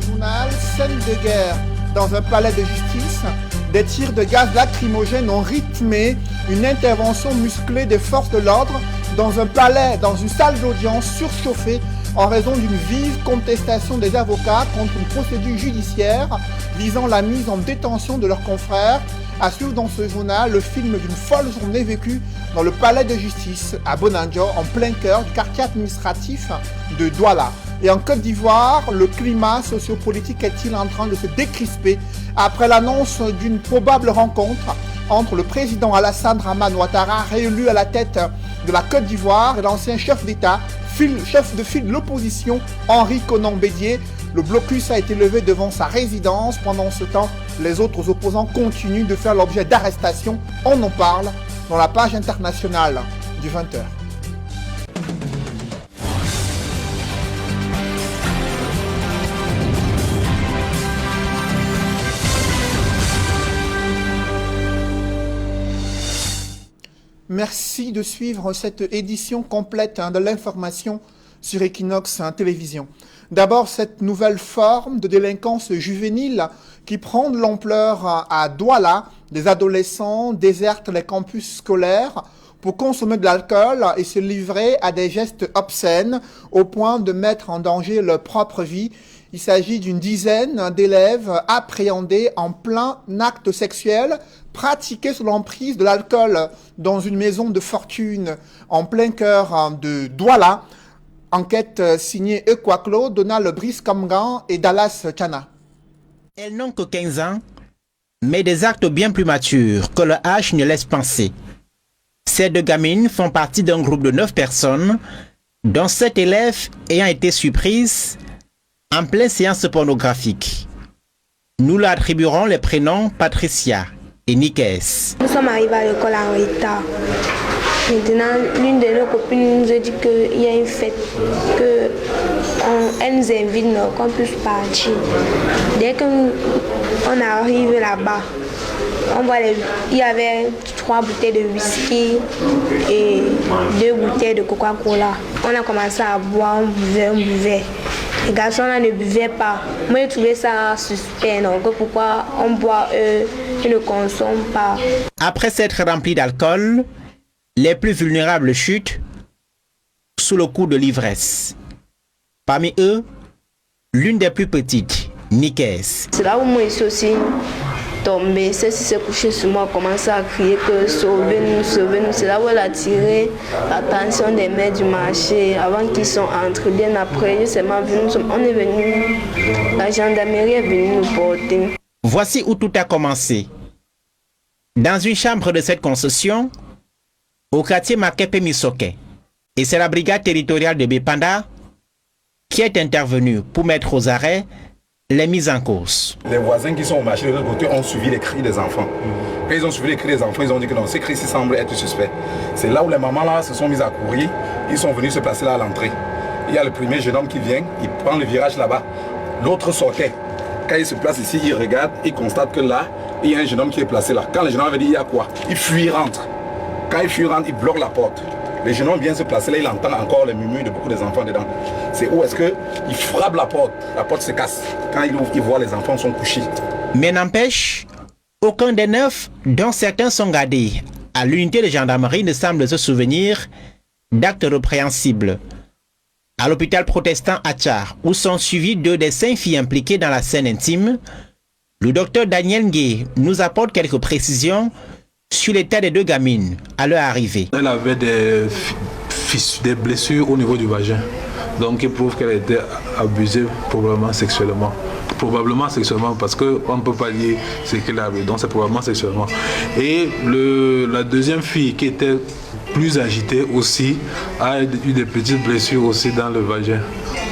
journal, scène de guerre dans un palais de justice. Des tirs de gaz lacrymogène ont rythmé une intervention musclée des forces de l'ordre dans un palais, dans une salle d'audience surchauffée en raison d'une vive contestation des avocats contre une procédure judiciaire visant la mise en détention de leurs confrères. À suivre dans ce journal le film d'une folle journée vécue dans le palais de justice à Bonanjo, en plein cœur du quartier administratif de Douala. Et en Côte d'Ivoire, le climat sociopolitique est-il en train de se décrisper après l'annonce d'une probable rencontre entre le président Alassane Dramane Ouattara, réélu à la tête de la Côte d'Ivoire, et l'ancien chef d'État, chef de file de l'opposition, Henri Konan Bédié. Le blocus a été levé devant sa résidence. Pendant ce temps, les autres opposants continuent de faire l'objet d'arrestations. On en parle dans la page internationale du 20h. Merci de suivre cette édition complète de l'information sur Equinox Télévision. D'abord, cette nouvelle forme de délinquance juvénile qui prend de l'ampleur à Douala. Des adolescents désertent les campus scolaires pour consommer de l'alcool et se livrer à des gestes obscènes au point de mettre en danger leur propre vie. Il s'agit d'une dizaine d'élèves appréhendés en plein acte sexuel pratiqué sous l'emprise de l'alcool dans une maison de fortune en plein cœur de Douala. Enquête signée Equaclo, Donald Brice-Kamgan et Dallas Chana. Elles n'ont que 15 ans, mais des actes bien plus matures que le H ne laisse penser. Ces deux gamines font partie d'un groupe de 9 personnes, dont 7 élèves ayant été surprises en pleine séance pornographique. Nous leur attribuerons les prénoms Patricia et Nikes. Nous sommes arrivés à l'école en retard. Maintenant, l'une de nos copines nous a dit qu'il y a une fête, qu'elle nous invite, qu'on puisse partir. Dès qu'on arrive là-bas, on voit il y avait 3 bouteilles de whisky et 2 bouteilles de Coca-Cola. On a commencé à boire, on buvait. Les garçons là ne buvaient pas. Moi, j'ai trouvé ça suspect, donc pourquoi on boit, ils ne consomment pas. Après s'être remplis d'alcool, les plus vulnérables chutent sous le coup de l'ivresse. Parmi eux, l'une des plus petites, Nikes. C'est là où moi je suis aussi tombée. Celle-ci s'est couchée sur moi, a commencé à crier que sauvez-nous, sauvez-nous. C'est là où elle a attiré l'attention des maires du marché avant qu'ils sont entrés. Bien après, on est venu, la gendarmerie est venue nous porter. Voici où tout a commencé. Dans une chambre de cette concession, au quartier Makepe Misoke. Et c'est la brigade territoriale de Bépanda qui est intervenue pour mettre aux arrêts les mises en cause. Les voisins qui sont au marché de l'autre côté ont suivi les cris des enfants. Quand ils ont suivi les cris des enfants, ils ont dit que non, ces cris-ci semblent être suspects. C'est là où les mamans là se sont mises à courir. Ils sont venus se placer là à l'entrée. Il y a le premier jeune homme qui vient, il prend le virage là-bas. L'autre sortait. Quand il se place ici, il regarde, il constate que là, il y a un jeune homme qui est placé là. Quand le jeune homme avait dit il y a quoi, il fuit, il rentre. Quand il fuit, il rentre, il bloque la porte. Le jeune homme vient se placer là, il entend encore les murmures de beaucoup des enfants dedans. C'est où est-ce qu'il frappe la porte se casse. Quand il ouvre, il voit les enfants sont couchés. Mais n'empêche, aucun des 9, dont certains sont gardés à l'unité de gendarmerie, ne semble se souvenir d'actes répréhensibles. À l'hôpital protestant Achar, où sont suivies 2 des 5 filles impliquées dans la scène intime, le docteur Daniel Ngué nous apporte quelques précisions sur l'état des 2 gamines à leur arrivée. Elle avait des blessures au niveau du vagin, donc qui prouve qu'elle était abusée probablement sexuellement. Probablement sexuellement parce qu'on ne peut pas lier ce qu'elle avait, donc c'est probablement sexuellement. Et la deuxième fille qui était plus agitée aussi a eu des petites blessures aussi dans le vagin.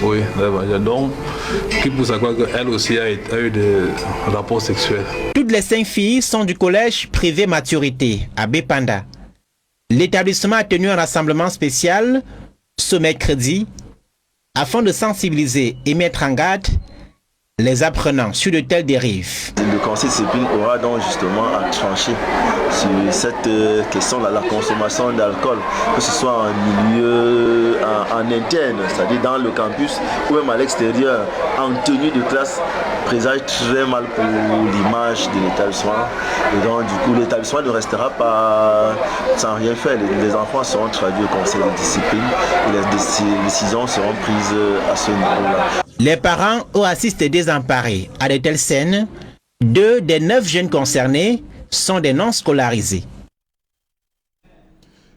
Oui, dans le vagin. Donc, qui pousse à croire qu'elle aussi a eu des rapports sexuels. Toutes les 5 filles sont du collège privé Maturité à Bépanda. L'établissement a tenu un rassemblement spécial ce mercredi afin de sensibiliser et mettre en garde les apprenants sur de telles dérives. Le conseil de discipline aura donc justement à trancher sur cette question-là, la consommation d'alcool, que ce soit en milieu, en interne, c'est-à-dire dans le campus ou même à l'extérieur, en tenue de classe, présage très mal pour l'image de l'établissement. Et donc du coup l'établissement ne restera pas sans rien faire. Les enfants seront traduits au conseil de discipline et les décisions seront prises à ce niveau-là. Les parents ont assisté désemparés à de telles scènes. 2 des 9 jeunes concernés sont des non scolarisés.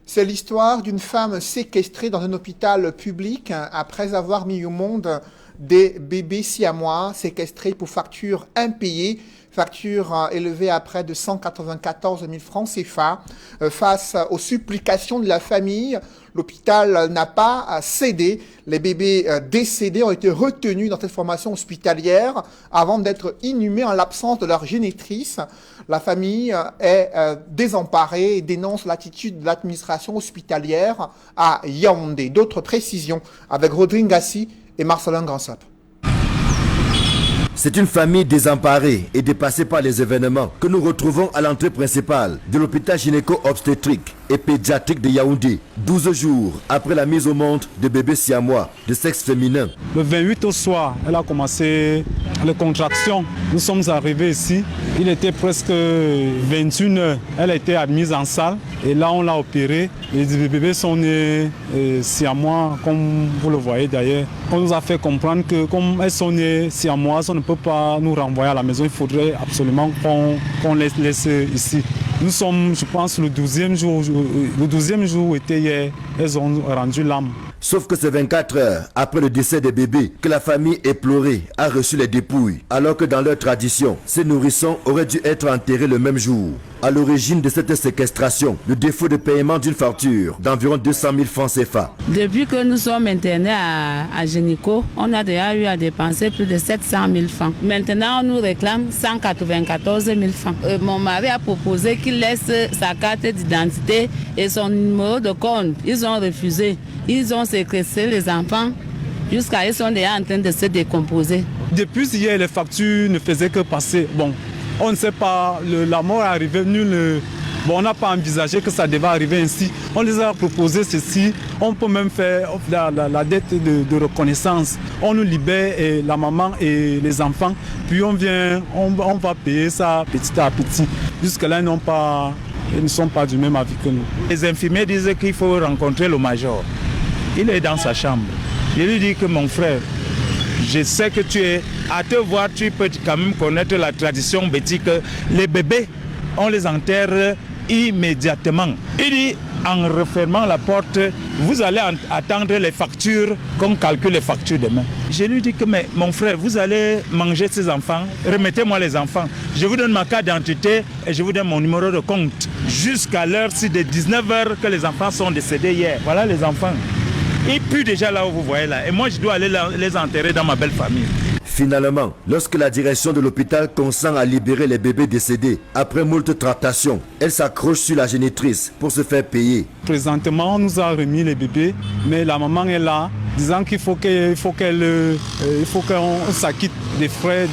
C'est l'histoire d'une femme séquestrée dans un hôpital public après avoir mis au monde des bébés siamois séquestrés pour facture impayée, facture élevée à près de 194 000 francs CFA. Face aux supplications de la famille, l'hôpital n'a pas cédé. Les bébés décédés ont été retenus dans cette formation hospitalière avant d'être inhumés en l'absence de leur génitrice. La famille est désemparée et dénonce l'attitude de l'administration hospitalière à Yaoundé. D'autres précisions avec Rodrigue Gassi et Marcelin Gransop. C'est une famille désemparée et dépassée par les événements que nous retrouvons à l'entrée principale de l'hôpital gynéco-obstétrique et pédiatrique de Yaoundé, 12 jours après la mise au monde de bébés siamois de sexe féminin. Le 28 au soir, elle a commencé les contractions. Nous sommes arrivés ici, il était presque 21h. Elle a été admise en salle et là on l'a opérée. Les bébés sont nés siamois, comme vous le voyez d'ailleurs. On nous a fait comprendre que comme elles sont nées siamoises, on ne peut pas nous renvoyer à la maison. Il faudrait absolument qu'on les laisse ici. Nous sommes, je pense, le 12e jour. Le 12e jour était hier. Elles ont rendu l'âme. Sauf que c'est 24 heures après le décès des bébés que la famille éplorée a reçu les dépouilles, alors que dans leur tradition, ces nourrissons auraient dû être enterrés le même jour. À l'origine de cette séquestration, le défaut de paiement d'une facture d'environ 200 000 francs CFA. Depuis que nous sommes internés à Génico, on a déjà eu à dépenser plus de 700 000 francs. Maintenant, on nous réclame 194 000 francs. Mon mari a proposé qu'il laisse sa carte d'identité et son numéro de compte. Ils ont refusé. Ils ont séquestré les enfants jusqu'à ils sont déjà en train de se décomposer. Depuis hier, les factures ne faisaient que passer. Bon, on ne sait pas, la mort est arrivée, on n'a pas envisagé que ça devait arriver ainsi. On les a proposé ceci, on peut même faire la dette de reconnaissance. On nous libère et la maman et les enfants, puis on va payer ça petit à petit. Jusque-là, ils ne sont pas du même avis que nous. Les infirmiers disent qu'il faut rencontrer le major. Il est dans sa chambre. Je lui dis que mon frère, je sais que tu es, à te voir, tu peux quand même connaître la tradition bétique. Les bébés, on les enterre immédiatement. Il dit, en refermant la porte, vous allez attendre les factures, qu'on calcule les factures demain. Je lui dis que, mais mon frère, vous allez manger ces enfants, remettez-moi les enfants. Je vous donne ma carte d'identité et je vous donne mon numéro de compte. Jusqu'à l'heure-ci de 19h que les enfants sont décédés hier. Voilà les enfants. Ils puent déjà là où vous voyez là. Et moi, je dois aller les enterrer dans ma belle famille. Finalement, lorsque la direction de l'hôpital consent à libérer les bébés décédés, après moult tractations, elle s'accroche sur la génitrice pour se faire payer. Présentement, on nous a remis les bébés, mais la maman est là, disant qu'il faut qu'on s'acquitte des frais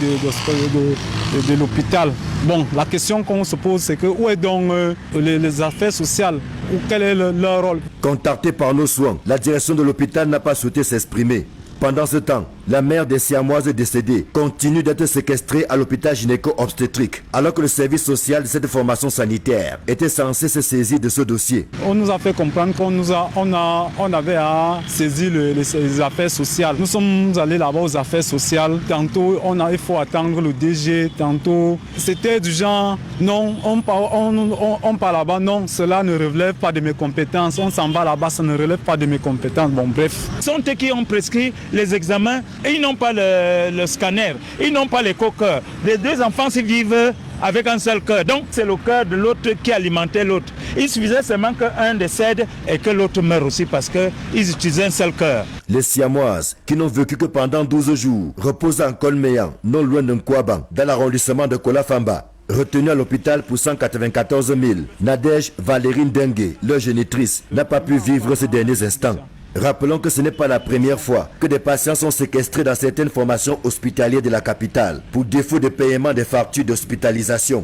de l'hôpital. Bon, la question qu'on se pose, c'est que où est donc les affaires sociales? Ou quel est leur rôle? Contactée par nos soins, la direction de l'hôpital n'a pas souhaité s'exprimer. Pendant ce temps, la mère des siamoises décédées continue d'être séquestrée à l'hôpital gynéco-obstétrique, alors que le service social de cette formation sanitaire était censé se saisir de ce dossier. On nous a fait comprendre qu'on avait à saisir les affaires sociales. Nous sommes allés là-bas aux affaires sociales. Tantôt, il faut attendre le DG. Tantôt, c'était du genre, non, on part là-bas, non, cela ne relève pas de mes compétences. On s'en va là-bas, ça ne relève pas de mes compétences. Bon, bref. Ce sont eux qui ont prescrit les examens et ils n'ont pas le scanner, ils n'ont pas les co-cœurs. Les deux enfants s'y vivent avec un seul cœur. Donc c'est le cœur de l'autre qui alimentait l'autre. Il suffisait seulement qu'un décède et que l'autre meure aussi parce qu'ils utilisaient un seul cœur. Les siamoises, qui n'ont vécu que pendant 12 jours, reposent en Colméan, non loin de Nkwaban, dans l'arrondissement de Kolafamba. Retenue à l'hôpital pour 194 000, Nadège Valérine Dengue, leur génitrice, n'a pas pu vivre ces derniers instants. Rappelons que ce n'est pas la première fois que des patients sont séquestrés dans certaines formations hospitalières de la capitale pour défaut de paiement des factures d'hospitalisation.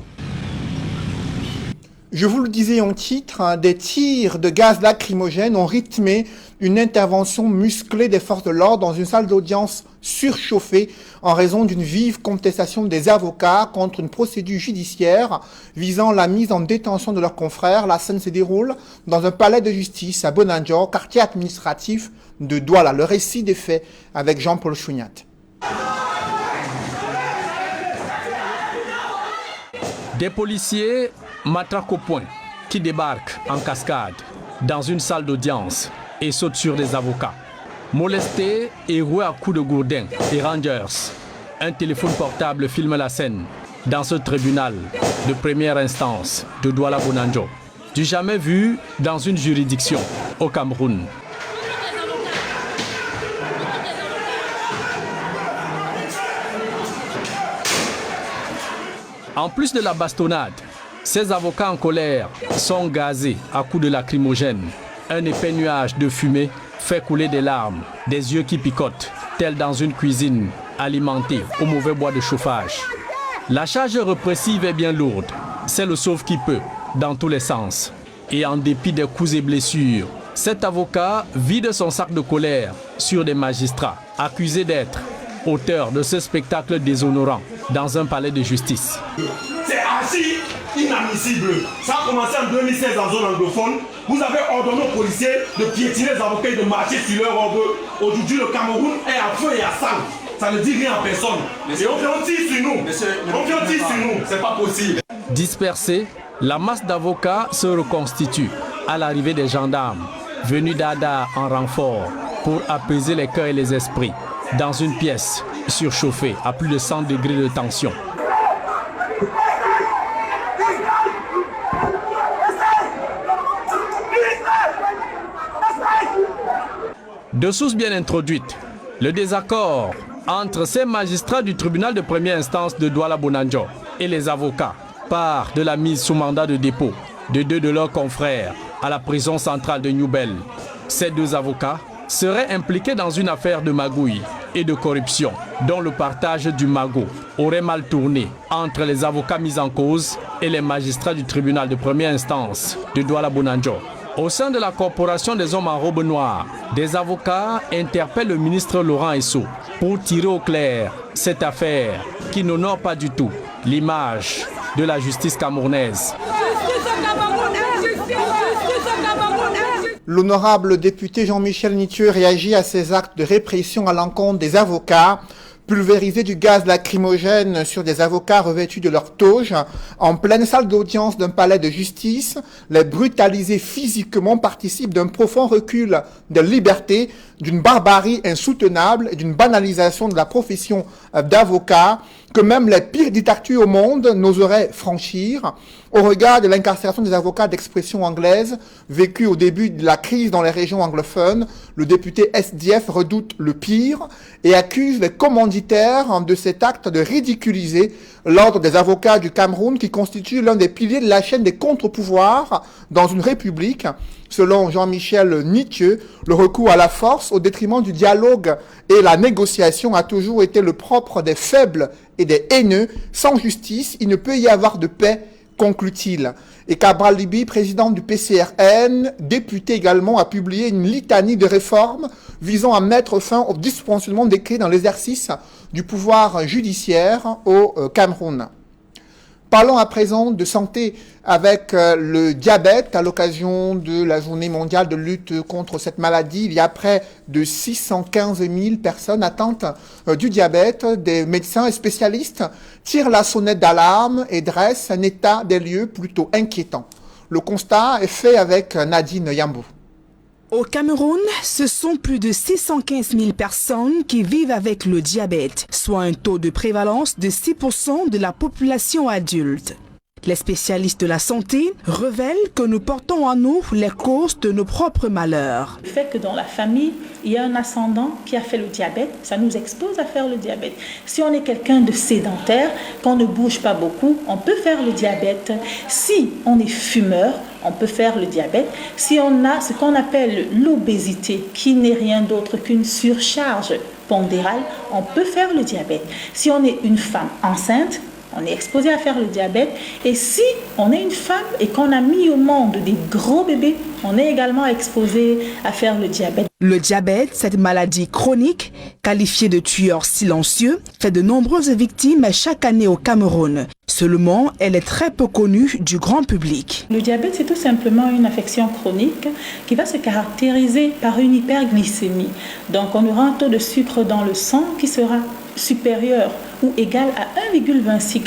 Je vous le disais en titre, des tirs de gaz lacrymogène ont rythmé une intervention musclée des forces de l'ordre dans une salle d'audience surchauffée en raison d'une vive contestation des avocats contre une procédure judiciaire visant la mise en détention de leurs confrères. La scène se déroule dans un palais de justice à Bonanjo, quartier administratif de Douala. Le récit des faits avec Jean-Paul Chouniat. Des policiers matraquent au poing qui débarquent en cascade dans une salle d'audience et sautent sur des avocats. Molestés et roués à coups de gourdin et rangers. Un téléphone portable filme la scène dans ce tribunal de première instance de Douala Bonanjo. Du jamais vu dans une juridiction au Cameroun. En plus de la bastonnade, ces avocats en colère sont gazés à coups de lacrymogène. Un épais nuage de fumée fait couler des larmes, des yeux qui picotent, tels dans une cuisine alimentée au mauvais bois de chauffage. La charge répressive est bien lourde, c'est le sauve-qui-peut, dans tous les sens. Et en dépit des coups et blessures, cet avocat vide son sac de colère sur des magistrats, accusés d'être auteurs de ce spectacle déshonorant dans un palais de justice. C'est archi inadmissible. Ça a commencé en 2016 en zone anglophone. Vous avez ordonné aux policiers de piétiner les avocats et de marcher sur leur robe. Aujourd'hui, le Cameroun est à feu et à sang. Ça ne dit rien à personne. Et on tire sur nous. On tire sur nous. C'est pas possible. Dispersés, la masse d'avocats se reconstitue à l'arrivée des gendarmes, venus d'Ada en renfort pour apaiser les cœurs et les esprits dans une pièce surchauffée à plus de 100 degrés de tension. De sources bien introduites, le désaccord entre ces magistrats du tribunal de première instance de Douala Bonanjo et les avocats part de la mise sous mandat de dépôt de deux de leurs confrères à la prison centrale de Newbel. Ces deux avocats seraient impliqués dans une affaire de magouille et de corruption dont le partage du magot aurait mal tourné entre les avocats mis en cause et les magistrats du tribunal de première instance de Douala Bonanjo. Au sein de la corporation des hommes en robe noire, des avocats interpellent le ministre Laurent Esso pour tirer au clair cette affaire qui n'honore pas du tout l'image de la justice camerounaise. L'honorable député Jean-Michel Nitieux réagit à ces actes de répression à l'encontre des avocats. Pulvériser du gaz lacrymogène sur des avocats revêtus de leur toge en pleine salle d'audience d'un palais de justice, les brutaliser physiquement participe d'un profond recul de liberté, d'une barbarie insoutenable et d'une banalisation de la profession d'avocat que même les pires dictatures au monde n'oseraient franchir. Au regard de l'incarcération des avocats d'expression anglaise vécue au début de la crise dans les régions anglophones, le député SDF redoute le pire et accuse les commanditaires de cet acte de ridiculiser l'ordre des avocats du Cameroun qui constitue l'un des piliers de la chaîne des contre-pouvoirs dans une république. Selon Jean-Michel Nitieux, le recours à la force au détriment du dialogue et la négociation a toujours été le propre des faibles et des haineux. Sans justice, il ne peut y avoir de paix, conclut-il. Et Cabral Libi, président du PCRN, député également, a publié une litanie de réformes visant à mettre fin au dysfonctionnement des clés dans l'exercice du pouvoir judiciaire au Cameroun. Parlons à présent de santé avec le diabète. À l'occasion de la journée mondiale de lutte contre cette maladie, il y a près de 615 000 personnes atteintes du diabète. Des médecins et spécialistes tirent la sonnette d'alarme et dressent un état des lieux plutôt inquiétant. Le constat est fait avec Nadine Yambou. Au Cameroun, ce sont plus de 615 000 personnes qui vivent avec le diabète, soit un taux de prévalence de 6% de la population adulte. Les spécialistes de la santé révèlent que nous portons en nous les causes de nos propres malheurs. Le fait que dans la famille, il y a un ascendant qui a fait le diabète, ça nous expose à faire le diabète. Si on est quelqu'un de sédentaire, qu'on ne bouge pas beaucoup, on peut faire le diabète. Si on est fumeur, on peut faire le diabète. Si on a ce qu'on appelle l'obésité, qui n'est rien d'autre qu'une surcharge pondérale, on peut faire le diabète. Si on est une femme enceinte, on est exposé à faire le diabète. Et si on est une femme et qu'on a mis au monde des gros bébés, on est également exposé à faire le diabète. Le diabète, cette maladie chronique, qualifiée de tueur silencieux, fait de nombreuses victimes chaque année au Cameroun. Seulement, elle est très peu connue du grand public. Le diabète, c'est tout simplement une affection chronique qui va se caractériser par une hyperglycémie. Donc, on aura un taux de sucre dans le sang qui sera supérieur ou égal à 1,26 g.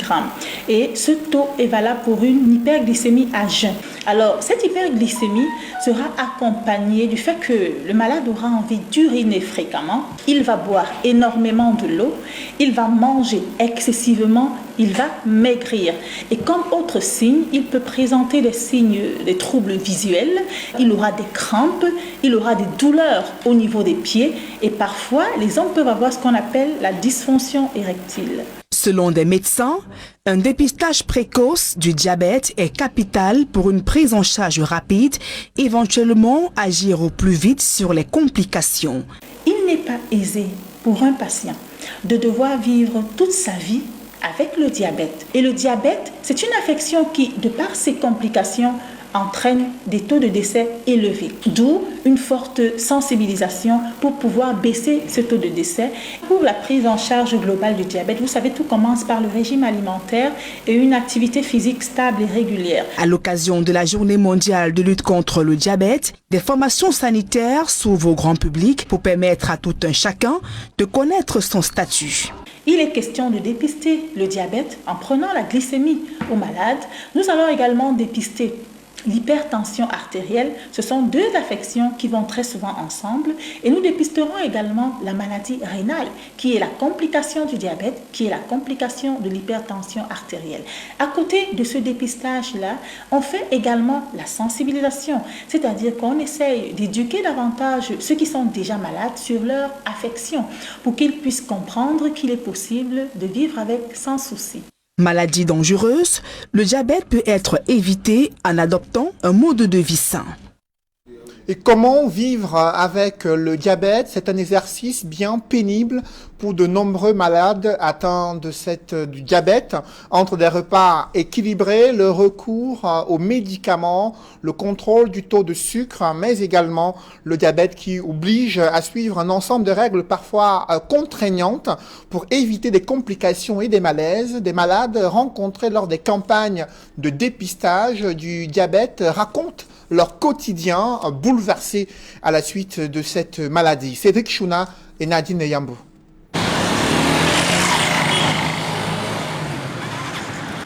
Et ce taux est valable pour une hyperglycémie à jeun. Alors, cette hyperglycémie sera accompagnée du fait que le malade aura envie d'uriner fréquemment, il va boire énormément de l'eau, il va manger excessivement, il va maigrir. Et comme autre signe, il peut présenter des signes, des troubles visuels, il aura des crampes, il aura des douleurs au niveau des pieds et parfois, les hommes peuvent avoir ce qu'on appelle la dysfonction érectile. Selon des médecins, un dépistage précoce du diabète est capital pour une prise en charge rapide, éventuellement agir au plus vite sur les complications. Il n'est pas aisé pour un patient de devoir vivre toute sa vie avec le diabète. Et le diabète, c'est une affection qui, de par ses complications, entraîne des taux de décès élevés. D'où une forte sensibilisation pour pouvoir baisser ce taux de décès. Pour la prise en charge globale du diabète, vous savez, tout commence par le régime alimentaire et une activité physique stable et régulière. À l'occasion de la Journée mondiale de lutte contre le diabète, des formations sanitaires s'ouvrent au grand public pour permettre à tout un chacun de connaître son statut. Il est question de dépister le diabète en prenant la glycémie aux malades. Nous allons également dépister l'hypertension artérielle. Ce sont deux affections qui vont très souvent ensemble. Et nous dépisterons également la maladie rénale, qui est la complication du diabète, qui est la complication de l'hypertension artérielle. À côté de ce dépistage-là, on fait également la sensibilisation, c'est-à-dire qu'on essaye d'éduquer davantage ceux qui sont déjà malades sur leur affection, pour qu'ils puissent comprendre qu'il est possible de vivre avec sans souci. Maladie dangereuse, le diabète peut être évité en adoptant un mode de vie sain. Et comment vivre avec le diabète? C'est un exercice bien pénible pour de nombreux malades atteints du diabète. Entre des repas équilibrés, le recours aux médicaments, le contrôle du taux de sucre, mais également le diabète qui oblige à suivre un ensemble de règles parfois contraignantes pour éviter des complications et des malaises. Des malades rencontrés lors des campagnes de dépistage du diabète racontent leur quotidien bouleversé à la suite de cette maladie. Cédric Chouna et Nadine Yambou.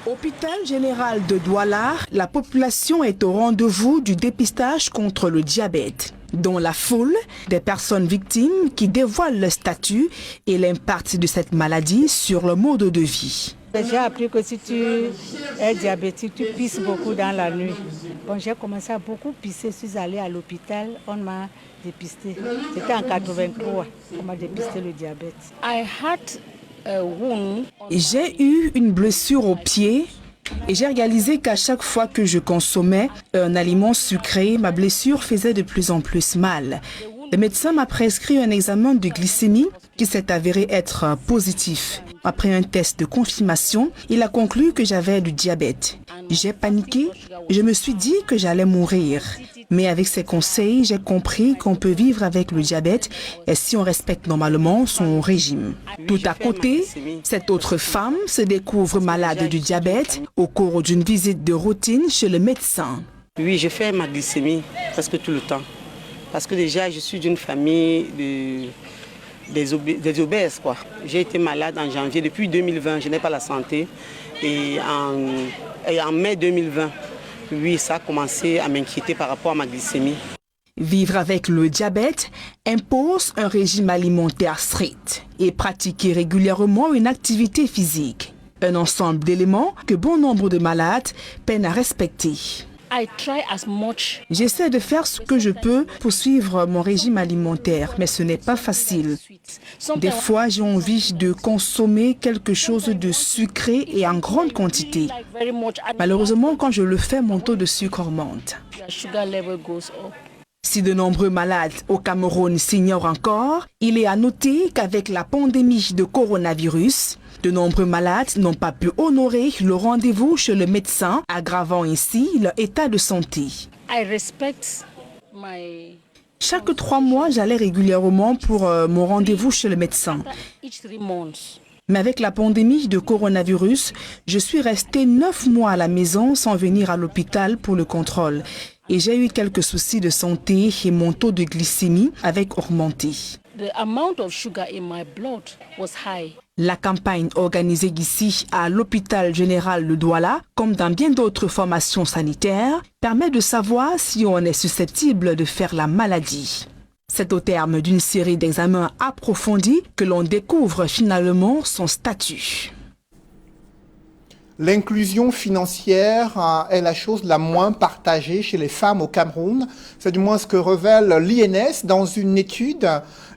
Hôpital général de Douala, la population est au rendez-vous du dépistage contre le diabète. Dans la foule, des personnes victimes qui dévoilent leur statut et l'impact de cette maladie sur le mode de vie. J'ai appris que si tu es diabétique, tu pisses beaucoup dans la nuit. Bon, j'ai commencé à beaucoup pisser. Je suis allée à l'hôpital, on m'a dépisté. C'était en 83, on m'a dépisté le diabète. J'ai eu une blessure au pied et j'ai réalisé qu'à chaque fois que je consommais un aliment sucré, ma blessure faisait de plus en plus mal. Le médecin m'a prescrit un examen de glycémie qui s'est avéré être positif. Après un test de confirmation, il a conclu que j'avais du diabète. J'ai paniqué, je me suis dit que j'allais mourir. Mais avec ses conseils, j'ai compris qu'on peut vivre avec le diabète et si on respecte normalement son régime. Tout à côté, cette autre femme se découvre malade du diabète au cours d'une visite de routine chez le médecin. Oui, je fais ma glycémie presque tout le temps. Parce que déjà, je suis d'une famille des obèses, quoi. J'ai été malade en janvier. Depuis 2020, je n'ai pas la santé. Et en mai 2020, oui, ça a commencé à m'inquiéter par rapport à ma glycémie. Vivre avec le diabète impose un régime alimentaire strict et pratiquer régulièrement une activité physique. Un ensemble d'éléments que bon nombre de malades peinent à respecter. J'essaie de faire ce que je peux pour suivre mon régime alimentaire, mais ce n'est pas facile. Des fois, j'ai envie de consommer quelque chose de sucré et en grande quantité. Malheureusement, quand je le fais, mon taux de sucre augmente. Si de nombreux malades au Cameroun s'ignorent encore, il est à noter qu'avec la pandémie de coronavirus, de nombreux malades n'ont pas pu honorer le rendez-vous chez le médecin, aggravant ainsi leur état de santé. Chaque 3 mois, j'allais régulièrement pour mon rendez-vous chez le médecin. Mais avec la pandémie de coronavirus, je suis restée 9 mois à la maison sans venir à l'hôpital pour le contrôle. Et j'ai eu quelques soucis de santé et mon taux de glycémie avait augmenté. La campagne organisée ici à l'hôpital général de Douala, comme dans bien d'autres formations sanitaires, permet de savoir si on est susceptible de faire la maladie. C'est au terme d'une série d'examens approfondis que l'on découvre finalement son statut. L'inclusion financière est la chose la moins partagée chez les femmes au Cameroun. C'est du moins ce que révèle l'INS dans une étude.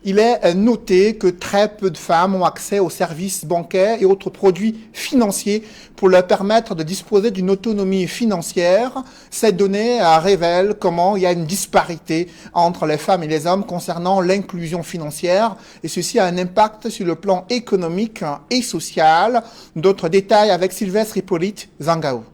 Il est noté que très peu de femmes ont accès aux services bancaires et autres produits financiers pour leur permettre de disposer d'une autonomie financière. Ces données révèlent comment il y a une disparité entre les femmes et les hommes concernant l'inclusion financière et ceci a un impact sur le plan économique et social. D'autres détails avec Sylvestre Hippolyte Zangao.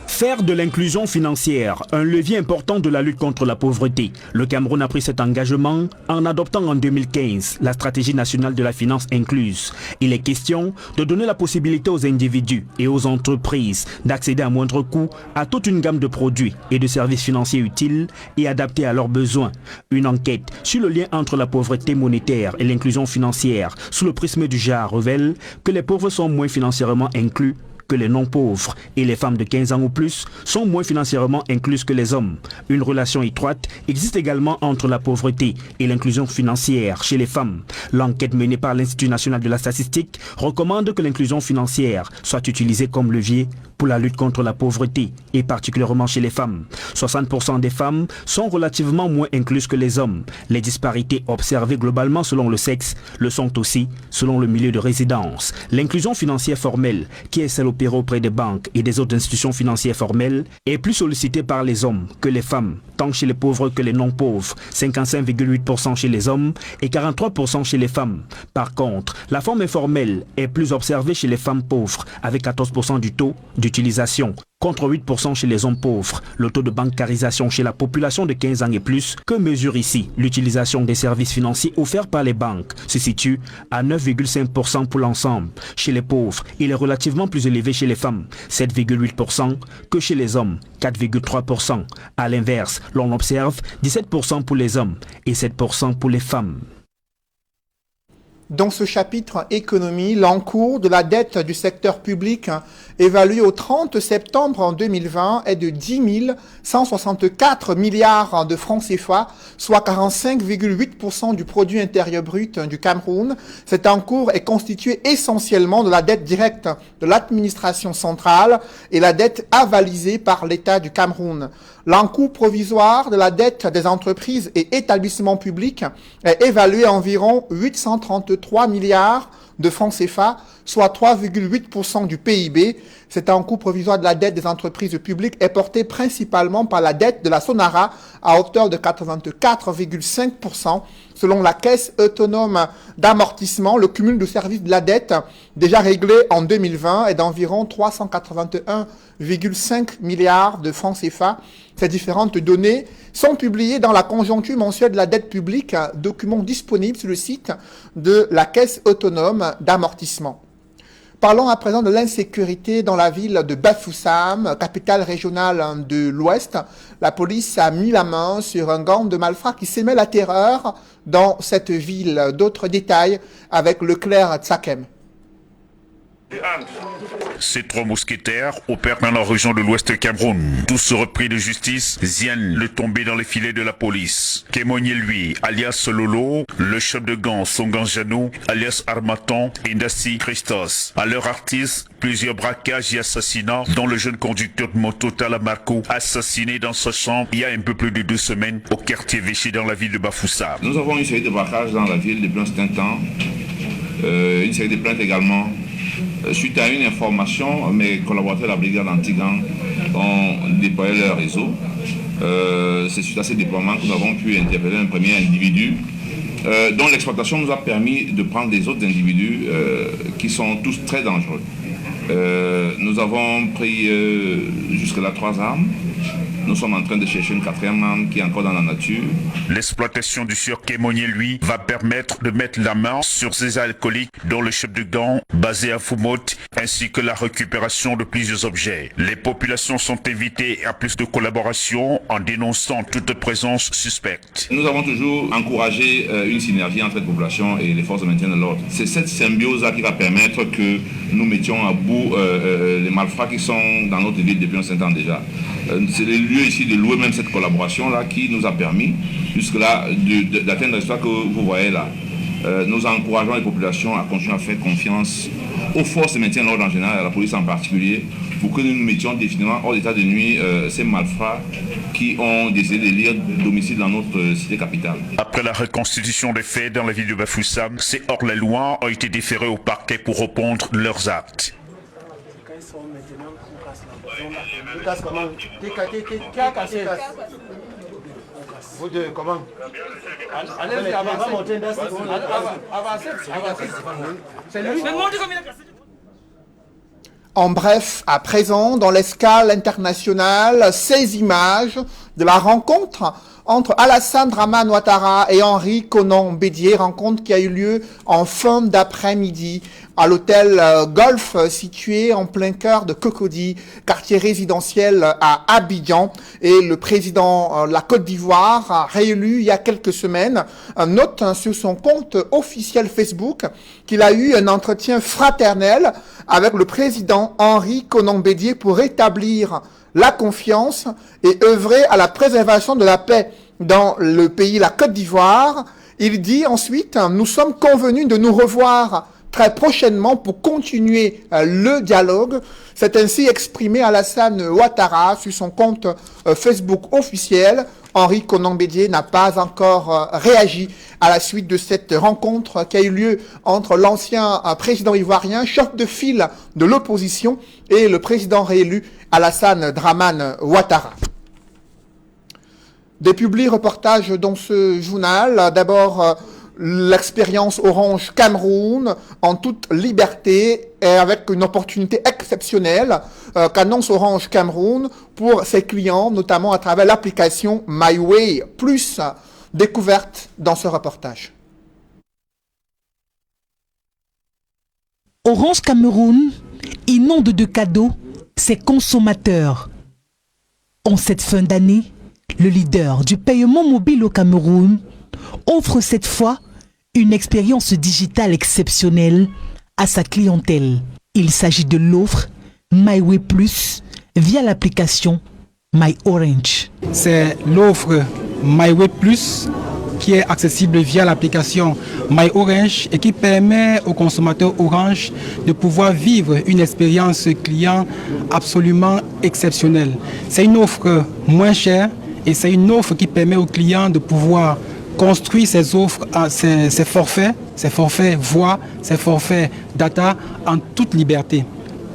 Faire de l'inclusion financière un levier important de la lutte contre la pauvreté. Le Cameroun a pris cet engagement en adoptant en 2015 la stratégie nationale de la finance incluse. Il est question de donner la possibilité aux individus et aux entreprises d'accéder à moindre coût à toute une gamme de produits et de services financiers utiles et adaptés à leurs besoins. Une enquête sur le lien entre la pauvreté monétaire et l'inclusion financière sous le prisme du genre révèle que les pauvres sont moins financièrement inclus que les non-pauvres et les femmes de 15 ans ou plus sont moins financièrement incluses que les hommes. Une relation étroite existe également entre la pauvreté et l'inclusion financière chez les femmes. L'enquête menée par l'Institut national de la statistique recommande que l'inclusion financière soit utilisée comme levier pour la lutte contre la pauvreté et particulièrement chez les femmes. 60% des femmes sont relativement moins incluses que les hommes. Les disparités observées globalement selon le sexe le sont aussi selon le milieu de résidence. L'inclusion financière formelle, qui est celle opérée auprès des banques et des autres institutions financières formelles, est plus sollicitée par les hommes que les femmes, tant chez les pauvres que les non-pauvres, 55,8% chez les hommes et 43% chez les femmes. Par contre, la forme informelle est plus observée chez les femmes pauvres, avec 14% du taux d'utilisation, contre 8% chez les hommes pauvres. Le taux de bancarisation chez la population de 15 ans et plus, que mesure ici l'utilisation des services financiers offerts par les banques, se situe à 9,5% pour l'ensemble. Chez les pauvres, il est relativement plus élevé chez les femmes, 7,8%, que chez les hommes, 4,3%. À l'inverse, l'on observe 17% pour les hommes et 7% pour les femmes. Dans ce chapitre économie, l'encours de la dette du secteur public évalué au 30 septembre en 2020 est de 10 164 milliards de francs CFA, soit 45,8% du produit intérieur brut du Cameroun. Cet encours est constitué essentiellement de la dette directe de l'administration centrale et la dette avalisée par l'État du Cameroun. L'encours provisoire de la dette des entreprises et établissements publics est évalué à environ 833 milliards de francs CFA, soit 3,8% du PIB. Cet encours provisoire de la dette des entreprises publiques est porté principalement par la dette de la Sonara à hauteur de 84,5%. Selon la Caisse autonome d'amortissement, le cumul de services de la dette déjà réglé en 2020 est d'environ 381,5 milliards de francs CFA. Ces différentes données sont publiées dans la conjoncture mensuelle de la dette publique, document disponible sur le site de la Caisse autonome d'amortissement. Parlons à présent de l'insécurité dans la ville de Bafoussam, capitale régionale de l'Ouest. La police a mis la main sur un gang de malfrats qui sémait la terreur dans cette ville. D'autres détails avec Leclerc Tsakem. Ces 3 mousquetaires opèrent dans la région de l'ouest du Cameroun. Tous repris de justice viennent le tomber dans les filets de la police. Kémonier lui, alias Lolo, le chef de gang Songan Janou, alias Armatan et Ndassi Christos. À leur artiste, plusieurs braquages et assassinats, dont le jeune conducteur de moto Tala Marco, assassiné dans sa chambre il y a un peu plus de 2 semaines au quartier Véché dans la ville de Bafoussa. Nous avons une série de braquages dans la ville depuis un certain temps. Une série de plaintes également. Suite à une information, mes collaborateurs de la brigade anti-gang ont déployé leur réseau. C'est suite à ces déploiements que nous avons pu interpeller un premier individu dont l'exploitation nous a permis de prendre des autres individus qui sont tous très dangereux. Nous avons pris jusque-là 3 armes. Nous sommes en train de chercher une 4e arme qui est encore dans la nature. L'exploitation du sieur Kémonier, lui, va permettre de mettre la main sur ces alcooliques, dont le chef de gang, basé à Fumot, ainsi que la récupération de plusieurs objets. Les populations sont invitées à plus de collaboration en dénonçant toute présence suspecte. Nous avons toujours encouragé une synergie entre les populations et les forces de maintien de l'ordre. C'est cette symbiose-là qui va permettre que nous mettions à bout les malfrats qui sont dans notre ville depuis un certain temps déjà. C'est le lieu ici de louer même cette collaboration-là qui nous a permis jusque-là d'atteindre le résultat que vous voyez là. Nous encourageons les populations à continuer à faire confiance aux forces de maintien de l'ordre en général et à la police en particulier pour que nous nous mettions définitivement hors d'état de nuit ces malfrats qui ont décidé d'élire domicile dans notre cité capitale. Après la reconstitution des faits dans la ville de Bafoussa, ces hors-la-loi ont été déférés au parquet pour répondre leurs actes. Vous deux, comment? Allez, En bref, à présent, dans l'escale internationale, ces images de la rencontre entre Alassane Dramane Ouattara et Henri Konan Bédié, rencontre qui a eu lieu en fin d'après-midi à l'hôtel Golf situé en plein cœur de Cocody, quartier résidentiel à Abidjan. Et le président de la Côte d'Ivoire, réélu il y a quelques semaines, note sur son compte officiel Facebook qu'il a eu un entretien fraternel avec le président Henri Konan Bédié pour rétablir la confiance et œuvrer à la préservation de la paix dans le pays, la Côte d'Ivoire. Il dit ensuite, nous sommes convenus de nous revoir très prochainement pour continuer le dialogue. C'est ainsi exprimé Alassane Ouattara sur son compte Facebook officiel. Henri Konan Bédié n'a pas encore réagi à la suite de cette rencontre qui a eu lieu entre l'ancien président ivoirien, chef de file de l'opposition, et le président réélu Alassane Dramane Ouattara. Des publi-reportages dans ce journal. D'abord, l'expérience Orange Cameroun en toute liberté et avec une opportunité exceptionnelle qu'annonce Orange Cameroun pour ses clients, notamment à travers l'application MyWay Plus, découverte dans ce reportage. Orange Cameroun inonde de cadeaux ses consommateurs. En cette fin d'année, le leader du paiement mobile au Cameroun offre cette fois une expérience digitale exceptionnelle à sa clientèle. Il s'agit de l'offre MyWay Plus via l'application MyOrange. C'est l'offre MyWay Plus qui est accessible via l'application MyOrange et qui permet aux consommateurs Orange de pouvoir vivre une expérience client absolument exceptionnelle. C'est une offre moins chère et c'est une offre qui permet aux clients de pouvoir construire ses offres, ses forfaits voix, ses forfaits data en toute liberté.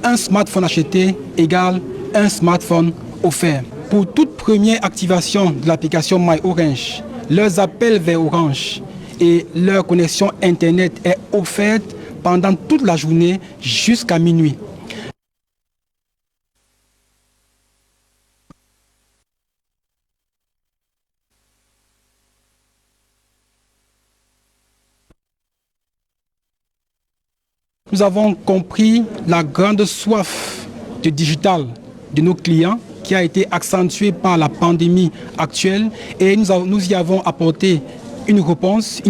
Un smartphone acheté égale un smartphone offert. Pour toute première activation de l'application MyOrange, leurs appels vers Orange et leur connexion Internet est offerte pendant toute la journée jusqu'à minuit. Nous avons compris la grande soif de digital de nos clients qui a été accentuée par la pandémie actuelle et nous y avons apporté une réponse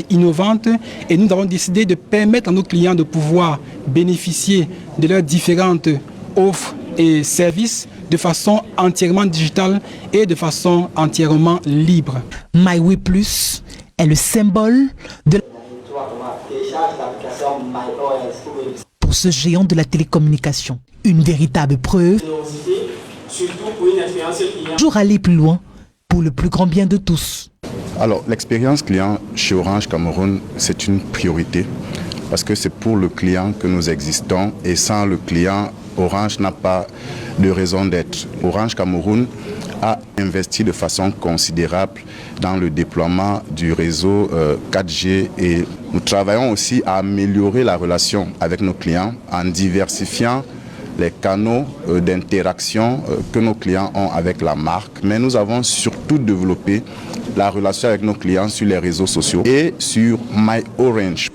innovante et nous avons décidé de permettre à nos clients de pouvoir bénéficier de leurs différentes offres et services de façon entièrement digitale et de façon entièrement libre. MyWay Plus est le symbole de pour ce géant de la télécommunication. Une véritable preuve. Toujours aller plus loin pour le plus grand bien de tous. Alors, l'expérience client chez Orange Cameroun, c'est une priorité parce que c'est pour le client que nous existons et sans le client, Orange n'a pas de raison d'être. Orange Cameroun a investi de façon considérable dans le déploiement du réseau 4G et nous travaillons aussi à améliorer la relation avec nos clients en diversifiant les canaux d'interaction que nos clients ont avec la marque. Mais nous avons surtout développé la relation avec nos clients sur les réseaux sociaux et sur MyOrange.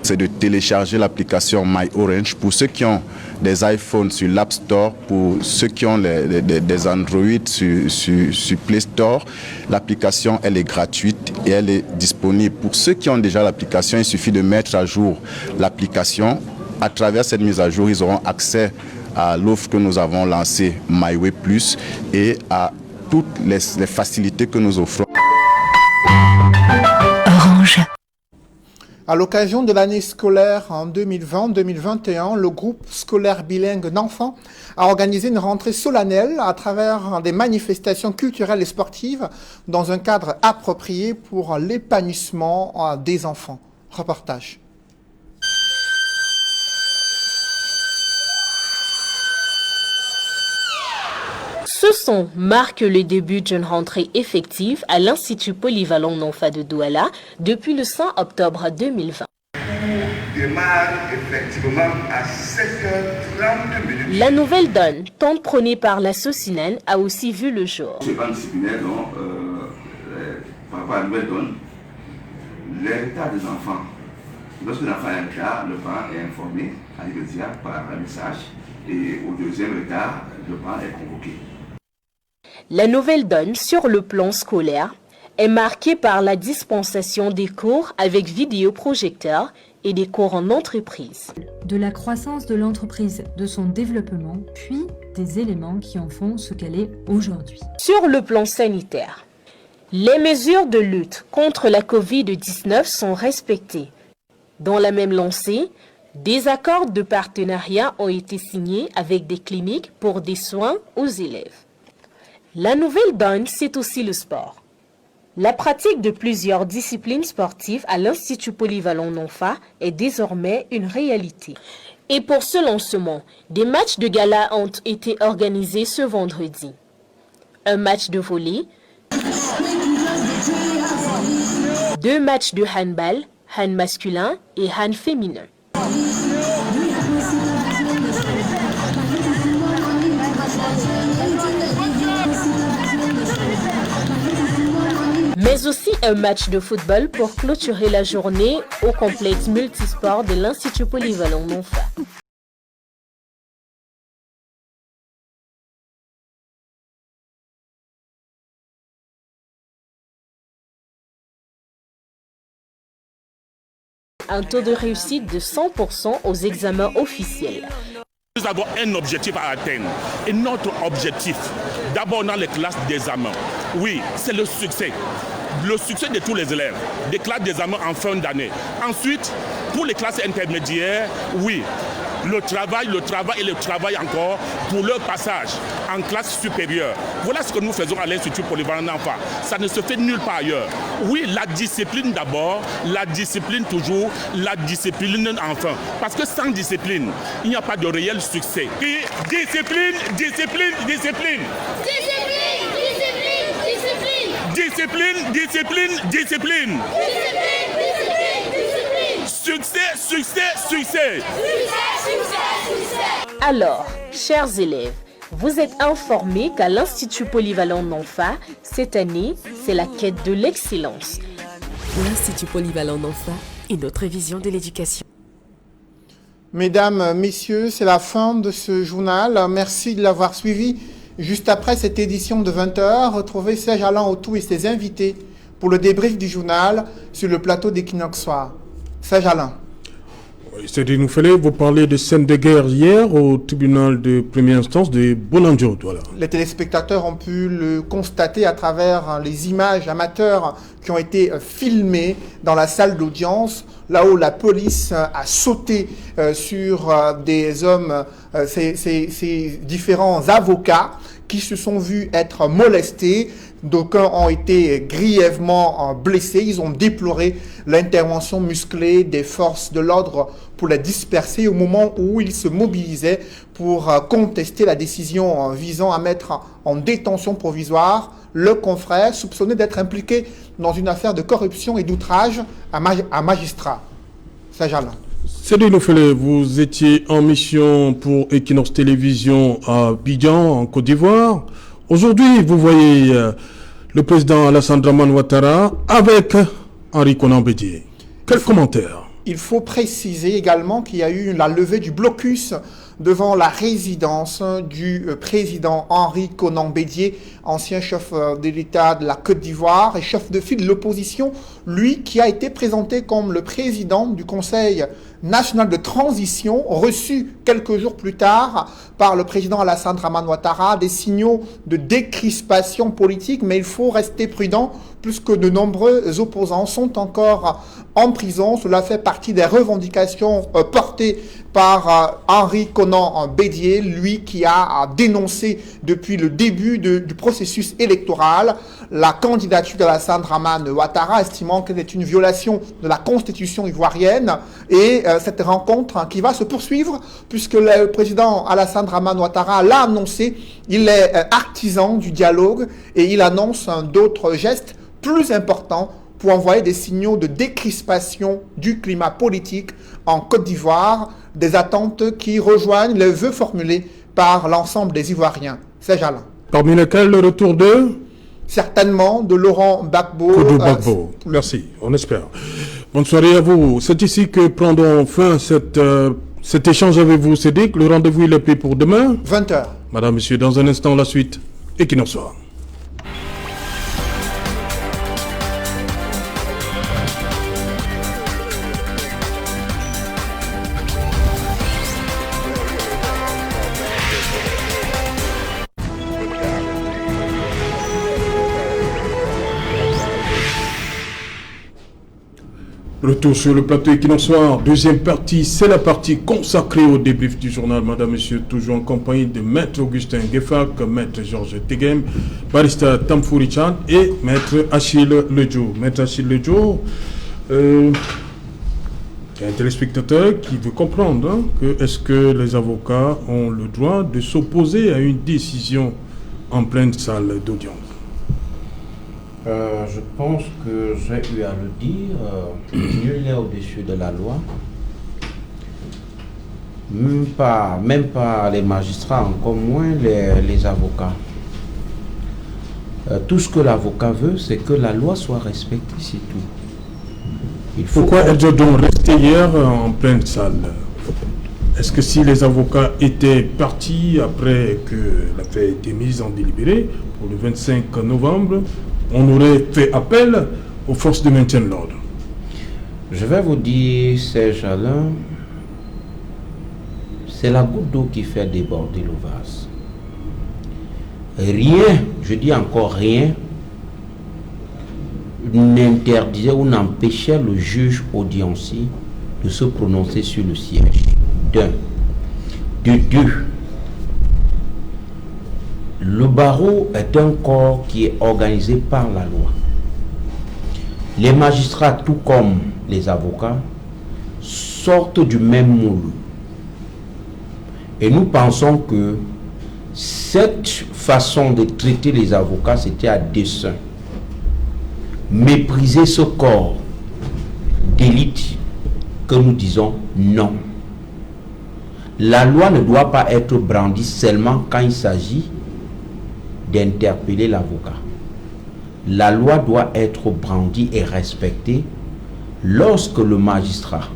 C'est de télécharger l'application MyOrange pour ceux qui ont des iPhones sur l'App Store, pour ceux qui ont des Android sur Play Store. L'application, elle est gratuite et elle est disponible. Pour ceux qui ont déjà l'application, il suffit de mettre à jour l'application. À travers cette mise à jour, ils auront accès à l'offre que nous avons lancée MyWay Plus et à toutes les facilités que nous offrons. Orange. À l'occasion de l'année scolaire en 2020-2021, le groupe scolaire bilingue d'enfants a organisé une rentrée solennelle à travers des manifestations culturelles et sportives dans un cadre approprié pour l'épanouissement des enfants. Reportage. Ce son marque le début d'une rentrée effective à l'Institut polyvalent Nonfa de Douala depuis le 5 octobre 2020. Démarre effectivement à 7h30. La nouvelle donne, tant prônée par la Socinène, a aussi vu le jour. Ce n'est pas disciplinaire, donc, par rapport à la nouvelle donne, les retards des enfants. Lorsque l'enfant a un retard, le parent est informé à l'immédiat par un message et au deuxième retard, le parent est convoqué. La nouvelle donne sur le plan scolaire est marquée par la dispensation des cours avec vidéoprojecteur et des cours en entreprise. De la croissance de l'entreprise, de son développement, puis des éléments qui en font ce qu'elle est aujourd'hui. Sur le plan sanitaire, les mesures de lutte contre la Covid-19 sont respectées. Dans la même lancée, des accords de partenariat ont été signés avec des cliniques pour des soins aux élèves. La nouvelle donne, c'est aussi le sport. La pratique de plusieurs disciplines sportives à l'Institut polyvalent Nonfa est désormais une réalité. Et pour ce lancement, des matchs de gala ont été organisés ce vendredi. Un match de volley, 2 matchs de handball, hand masculin et hand féminin. Mais aussi un match de football pour clôturer la journée au complexe multisport de l'Institut polyvalent Nonfa. Un taux de réussite de 100% aux examens officiels. Nous avons un objectif à atteindre. Et notre objectif, d'abord dans les classes d'examen, oui, c'est le succès. Le succès de tous les élèves, des classes d'examen en fin d'année. Ensuite, pour les classes intermédiaires, oui, le travail et le travail encore pour leur passage en classe supérieure. Voilà ce que nous faisons à l'Institut polyvalent Nonfa. Ça ne se fait nulle part ailleurs. Oui, la discipline d'abord, la discipline toujours, la discipline enfin. Parce que sans discipline, il n'y a pas de réel succès. Et discipline, discipline, discipline. Discipline, discipline, discipline. Discipline, discipline, discipline. Succès, succès, succès. Alors, chers élèves, vous êtes informés qu'à l'Institut polyvalent Nonfa, cette année, c'est la quête de l'excellence. L'Institut polyvalent Nonfa et notre vision de l'éducation. Mesdames, Messieurs, c'est la fin de ce journal. Merci de l'avoir suivi. Juste après cette édition de 20h, retrouvez Serge Alain Autou et ses invités pour le débrief du journal sur le plateau d'Equinox Soir. Serge Alain. Oui, Cédric Noufélé, vous parlez de scènes de guerre hier au tribunal de première instance de Bonanjo. Voilà. Les téléspectateurs ont pu le constater à travers les images amateurs qui ont été filmées dans la salle d'audience, là où la police a sauté sur des hommes, ces différents avocats qui se sont vus être molestés. D'aucuns ont été grièvement blessés. Ils ont déploré l'intervention musclée des forces de l'ordre pour les disperser au moment où ils se mobilisaient pour contester la décision visant à mettre en détention provisoire le confrère soupçonné d'être impliqué dans une affaire de corruption et d'outrage à magistrat. Saint-Jalin. Cédric Noufélé, vous étiez en mission pour Equinox Télévision à Abidjan, en Côte d'Ivoire. Aujourd'hui, vous voyez le président Alassane Dramane Ouattara avec Henri Konan Bédié. Quel commentaire? Il faut préciser également qu'il y a eu la levée du blocus devant la résidence du président Henri Konan Bédié, ancien chef de l'État de la Côte d'Ivoire et chef de file de l'opposition, lui qui a été présenté comme le président du Conseil national de transition, reçu quelques jours plus tard par le président Alassane Dramane Ouattara, des signaux de décrispation politique, mais il faut rester prudent puisque de nombreux opposants sont encore en prison. Cela fait partie des revendications portées par Henri Konan Bédié, lui qui a dénoncé depuis le début du processus électoral la candidature d'Alassane Dramane Ouattara, estimant qu'elle est une violation de la constitution ivoirienne. Et cette rencontre qui va se poursuivre, puisque le président Alassane Dramane Ouattara l'a annoncé, il est artisan du dialogue et il annonce d'autres gestes plus importants pour envoyer des signaux de décrispation du climat politique en Côte d'Ivoire, des attentes qui rejoignent les vœux formulés par l'ensemble des Ivoiriens. C'est Jalin. Parmi lesquels le retour de? Certainement de Laurent Gbagbo. Gbagbo. Merci, on espère. Bonne soirée à vous. C'est ici que prendrons fin cet échange avec vous, Cédric. Le rendez-vous il est pris pour demain. 20h. Madame, monsieur, dans un instant, la suite. Equinox Soir. Retour sur le plateau Equinox Soir, deuxième partie, c'est la partie consacrée au débrief du journal. Madame, monsieur, toujours en compagnie de Maître Augustin Gueffak, Maître Georges Tegem, Barista Tamfouri Chan et Maître Achille Lejo. Maître Achille Lejo, il y a un téléspectateur qui veut comprendre que est-ce que les avocats ont le droit de s'opposer à une décision en pleine salle d'audience? Je pense que j'ai eu à le dire, nul n'est au-dessus de la loi. Même pas les magistrats, encore moins les avocats. Tout ce que l'avocat veut, c'est que la loi soit respectée, c'est tout. Pourquoi elles ont donc resté hier en pleine salle? Est-ce que si les avocats étaient partis après que l'affaire ait été mise en délibéré pour le 25 novembre, on aurait fait appel aux forces de maintien de l'ordre? Je vais vous dire, Serge Alain, c'est la goutte d'eau qui fait déborder le vase. Rien, je dis encore rien, n'interdisait ou n'empêchait le juge audiencier de se prononcer sur le siège. D'un. De deux. Le barreau est un corps qui est organisé par la loi. Les magistrats, tout comme les avocats, sortent du même moule. Et nous pensons que cette façon de traiter les avocats, c'était à dessein. Mépriser ce corps d'élite que nous disons non. La loi ne doit pas être brandie seulement quand il s'agit d'interpeller l'avocat. La loi doit être brandie et respectée lorsque le magistrat,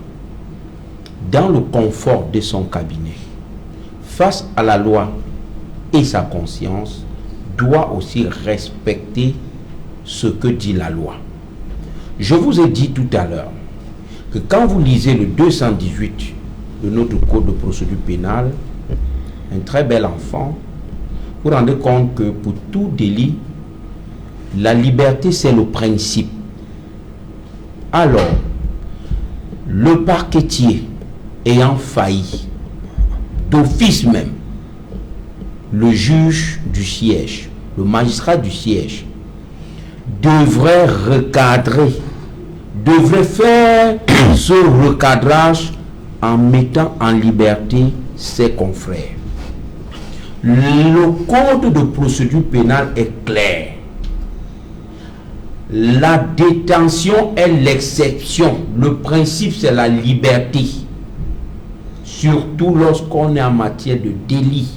dans le confort de son cabinet, face à la loi et sa conscience doit aussi respecter ce que dit la loi. Je vous ai dit tout à l'heure que quand vous lisez le 218 de notre code de procédure pénale, un très bel enfant, vous vous rendez compte que pour tout délit, la liberté c'est le principe. Alors, le parquetier ayant failli, d'office même, le juge du siège, le magistrat du siège, devrait recadrer, devrait faire ce recadrage en mettant en liberté ses confrères. Le code de procédure pénale est clair. La détention est l'exception. Le principe, c'est la liberté. Surtout lorsqu'on est en matière de délit.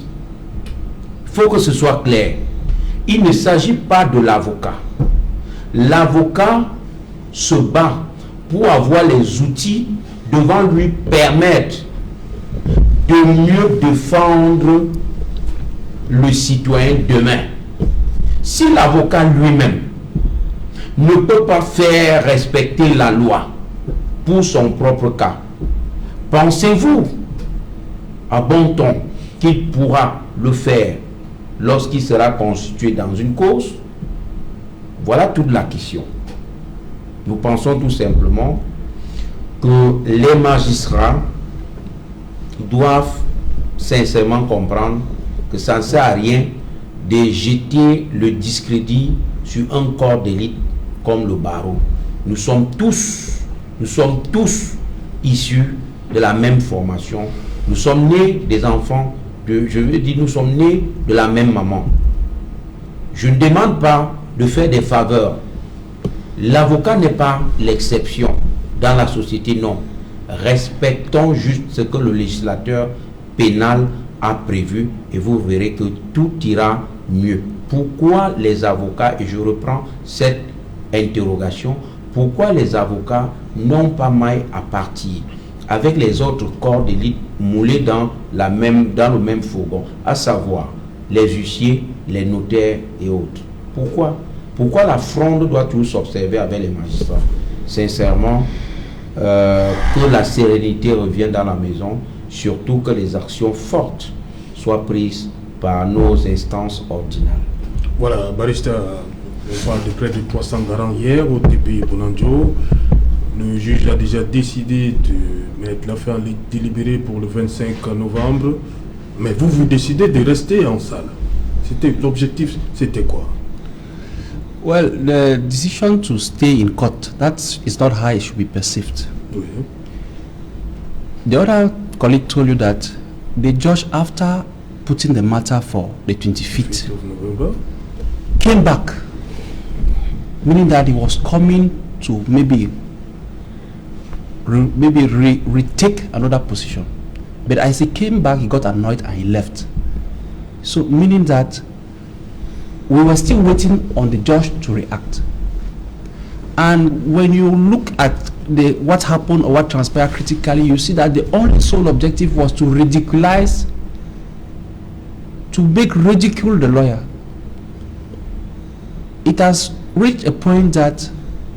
Il faut que ce soit clair. Il ne s'agit pas de l'avocat. L'avocat se bat pour avoir les outils devant lui permettre de mieux défendre le citoyen demain. Si l'avocat lui-même ne peut pas faire respecter la loi pour son propre cas, pensez-vous à bon ton qu'il pourra le faire lorsqu'il sera constitué dans une cause? Voilà toute la question. Nous pensons tout simplement que les magistrats doivent sincèrement comprendre que ça ne sert à rien de jeter le discrédit sur un corps d'élite comme le barreau. Nous sommes tous issus de la même formation. Nous sommes nés des enfants nous sommes nés de la même maman. Je ne demande pas de faire des faveurs. L'avocat n'est pas l'exception dans la société, non. Respectons juste ce que le législateur pénal a prévu et vous verrez que tout ira mieux. Pourquoi les avocats, et je reprends cette interrogation, pourquoi les avocats n'ont pas maille à partir avec les autres corps d'élite moulés dans le même fourgon, à savoir les huissiers, les notaires et autres? Pourquoi la fronde doit toujours s'observer avec les magistrats? Sincèrement, que la sérénité revienne dans la maison, surtout que les actions fortes soient prises par nos instances ordinaires. Voilà, Barista, on parle de près de 300 garants hier au TPI Bounandjo. Le juge a déjà décidé de mettre l'affaire délibérée pour le 25 novembre. Mais vous décidez de rester en salle. L'objectif, c'était quoi? Well, the decision to stay in court, that is not how it should be perceived. Oui. The other colleague told you that the judge, after putting the matter for the 25th of November, came back, meaning that he was coming to maybe retake another position. But as he came back, he got annoyed and he left. So meaning that we were still waiting on the judge to react. And when you look at what happened or what transpired critically, you see that the only sole objective was to ridiculize, to make ridicule the lawyer. It has reached a point that